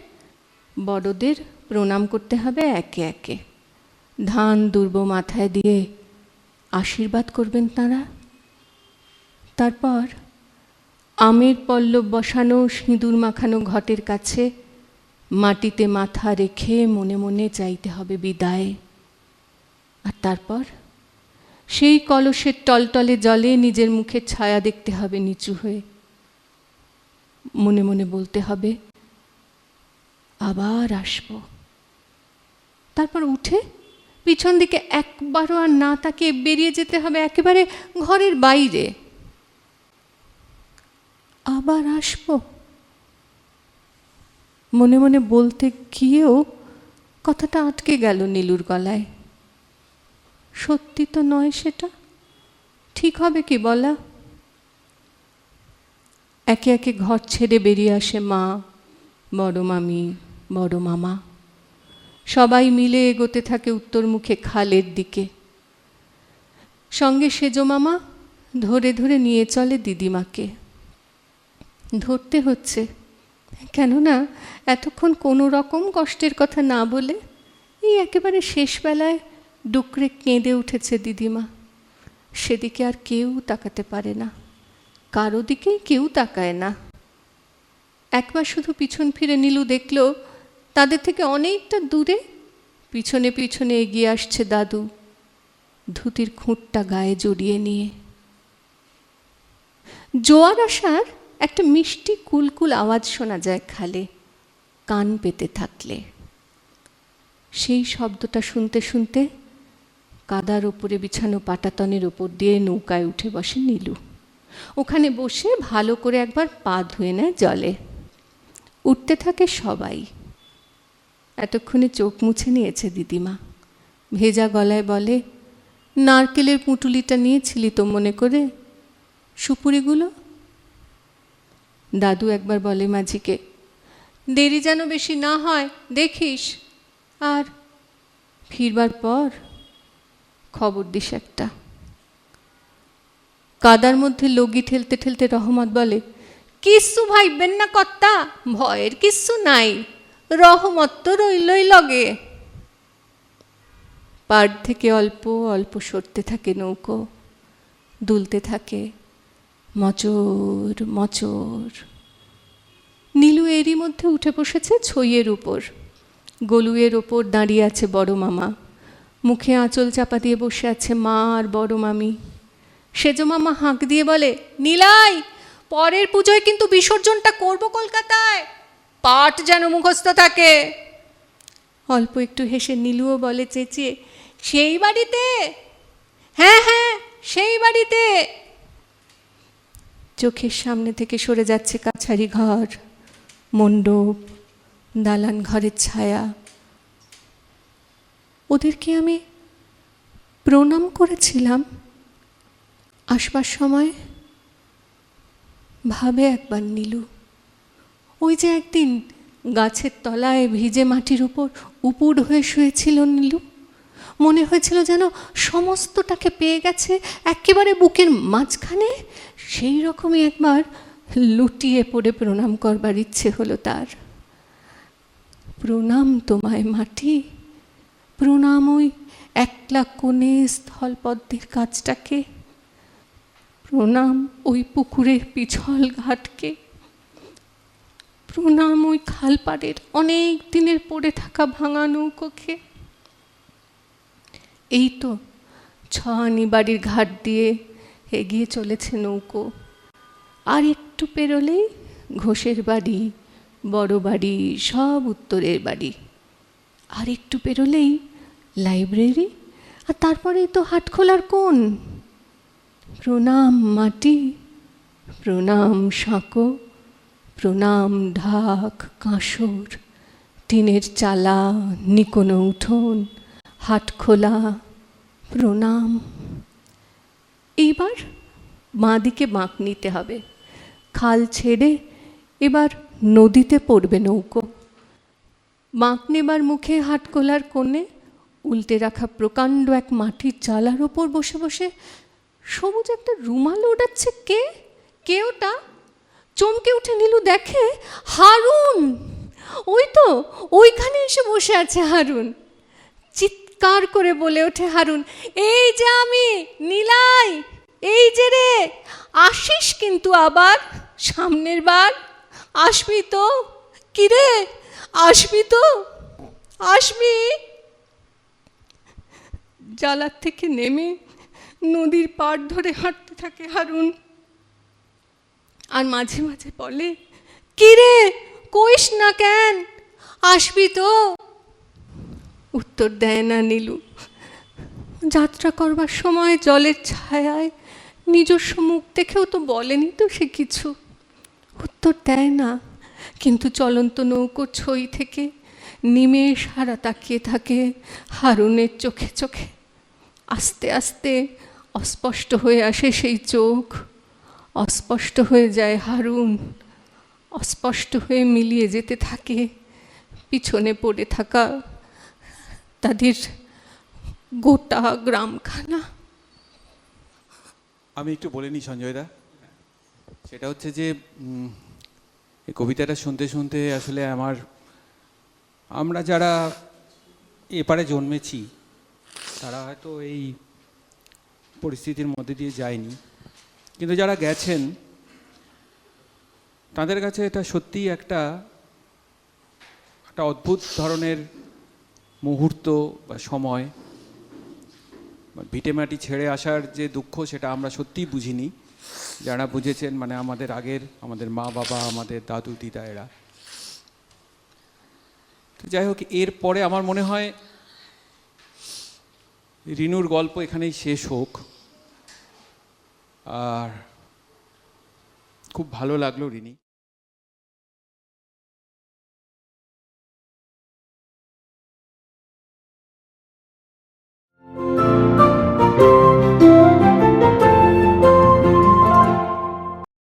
বড়দের প্রণাম করতে হবে একে একে, ধান দুর্ব মাথায় দিয়ে আশীর্বাদ করবেন তাঁরা। তারপর আমের পল্লব বসানো সিঁদুর মাখানো ঘটের কাছে মাটিতে মাথা রেখে মনে মনে চাইতে হবে বিদায়। আর তারপর সেই কলসের টলটলে জলে নিজের মুখের ছায়া দেখতে হবে নিচু হয়ে, মনে মনে বলতে হবে আবার আসব। তারপর উঠে পিছন দিকে একবারও আর না তাকিয়ে বেরিয়ে যেতে হবে একেবারে ঘরের বাইরে। আবার আসব মনে মনে বলতে গিয়েও কথাটা আটকে গেল নীলুর গলায়। সত্যি তো নয় সেটা, ঠিক হবে কি বলা? একে একে ঘর ছেড়ে বেরিয়ে আসে মা, বড় মামি, বড় মামা। সবাই মিলে এগোতে থাকে উত্তরমুখে খালের দিকে। সঙ্গে সেজো মামা ধরে ধরে নিয়ে চলে দিদিমাকে। ধরতে হচ্ছে, কেননা এতক্ষণ কোনো রকম কষ্টের কথা না বলে এই একেবারে শেষবেলায় ডুকরে কেঁদে উঠেছে দিদিমা। সেদিকে আর কেউ তাকাতে পারে না, কারো দিকেই কেউ তাকায় না। একবার শুধু পিছন ফিরে নীলু দেখল তাদের থেকে অনেকটা দূরে পিছনে পিছনে এগিয়ে আসছে দাদু, ধুতির খুঁটটা গায়ে জড়িয়ে নিয়ে। জোয়ার আসার একটা মিষ্টি কুলকুল আওয়াজ শোনা যায় খালে, কান পেতে থাকলে। সেই শব্দটা শুনতে শুনতে কাদার ওপরে বিছানো পাটাতনের ওপর দিয়ে নৌকায় উঠে বসে নীলু। ওখানে বসে ভালো করে একবার পা ধুয়ে নেয় জলে। উঠতে থাকে সবাই। এতক্ষণে চোখ মুছে নিয়েছে দিদিমা। ভেজা গলায় বলে, নারকেলের পুঁটুলিটা নিয়েছিলি তো মনে করে, সুপুরিগুলো? দাদু একবার বলে মাঝিকে, দেরি যেন বেশি না হয় দেখিস, আর ফিরবার পর খবর দিস একটা। কাদার মধ্যে লগি ঠেলতে ঠেলতে রহমত বলে, কিচ্ছু ভাইবেন না কর্তা, ভয়ের কিচ্ছু নাই, রহমত তো রইলই লগে। পাড় থেকে অল্প অল্প সরতে থাকে নৌকো, দুলতে থাকে মচর মচর। নীলু এরই মধ্যে উঠে বসেছে ছইয়ের উপর। গলুয়ের ওপর দাঁড়িয়ে আছে বড় মামা, মুখে আঁচল চাপা দিয়ে বসে আছে মা আর বড় মামি। সেজো মামা হাঁক দিয়ে বলে, নীলাই, পরের পুজোয় কিন্তু বিসর্জনটা করব কলকাতায়, পাঠ যেন মুখস্থ থাকে। অল্প একটু হেসে নীলুও বলে চেঁচিয়ে, সেই বাড়িতে? হ্যাঁ হ্যাঁ, সেই বাড়িতে। চোখের সামনে থেকে সরে যাচ্ছে কাছারি ঘর, মণ্ডপ, দালান ঘরের ছায়া। ওদেরকে আমি প্রণাম করেছিলাম আসবার সময়। ভাবে একবার নীলু, ওই যে একদিন গাছের তলায় ভিজে মাটির উপর উপুড় হয়ে শুয়েছিল নীলু, মনে হয়েছিল যেন সমস্তটাকে পেয়ে গেছে একেবারে বুকের মাঝখানে। সেই রকমই একবার লুটিয়ে পড়ে প্রণাম করবার ইচ্ছে হলো তার। প্রণাম তোমায় মাটি, প্রণাম ওই একলা কোণে স্থলপদ্মের কাজটাকে, প্রণাম ওই পুকুরের পিছল ঘাটকে, প্রণাম ওই খালপাড়ের অনেক দিনের পড়ে থাকা ভাঙা নৌকোকে। এই তো ছহানি বাড়ির ঘাট দিয়ে এগিয়ে চলেছে নৌকো। আর একটু পেরোলেই ঘোষের বাড়ি, বড় বাড়ি, সব উত্তরের বাড়ি। আর একটু পেরোলেই লাইব্রেরি, আর তারপরেই তো হাটখোলার কোণ। প্রণাম মাটি, প্রণাম সাঁকো, প্রণাম ঢাক, কাঁসর, টিনের চালা, নিকোনো উঠোন, হাটখোলা, প্রণাম। এইবার বাঁ দিকে বাঁক নিতে হবে। খাল ছেড়ে এবার নদীতে পড়বে নৌকো। বাঁক নেবার মুখে হাটখোলার কোণে উল্টে রাখা প্রকাণ্ড এক মাটির চালার ওপর বসে বসে সবুজ একটা রুমাল ওড়াচ্ছে কে? কে ওটা? চমকে উঠে নীলু দেখে হারুন। ওই তো ওইখানে এসে বসে আছে হারুন। চিৎকার করে বলে ওঠে হারুন, এই যে আমি নীলাই, এই যে রে, আসিস কিন্তু আবার সামনের বার, আসবি তো? কিরে আসবি তো? আসবি? জালার থেকে নেমে নদীর পাড় ধরে হাঁটতে থাকে হারুন, আর মাঝে মাঝে বলে, কিরে কইস না কেন, আসবি তো? উত্তর দেয় না নীলু। যাত্রা করবার সময় জলের ছায়ায় নিজস্ব মুখ দেখেও তো বলেনি তো সে কিছু, উত্তর দেয় না। কিন্তু চলন্ত নৌকোর ছই থেকে নিমেষ হারা তাকিয়ে থাকে হারুনের চোখে চোখে। আস্তে আস্তে অস্পষ্ট হয়ে আসে সেই চোখ, অস্পষ্ট হয়ে যায় হারুন, অস্পষ্ট হয়ে মিলিয়ে যেতে থাকে পিছনে পড়ে থাকা তাদের গোটা গ্রামখানা। আমি একটু বলে নিই সঞ্জয়দা, সেটা হচ্ছে যে এই কবিতাটা শুনতে শুনতে আসলে আমরা যারা এপারে জন্মেছি তারা হয়তো এই পরিস্থিতির মধ্যে দিয়ে যায়নি, কিন্তু যারা গেছেন তাদের কাছে এটা সত্যিই একটা অদ্ভুত ধরনের মুহূর্ত বা সময়। ভিটেমাটি ছেড়ে আসার যে দুঃখ সেটা আমরা সত্যিই বুঝিনি, যারা বুঝেছেন মানে আমাদের মা বাবা, আমাদের দাদু দিদা এরা। তো যাই হোক, এরপরে আমার মনে হয় রিনুর গল্প এখানেই শেষ হোক। আর খুব ভালো লাগলো রিনি।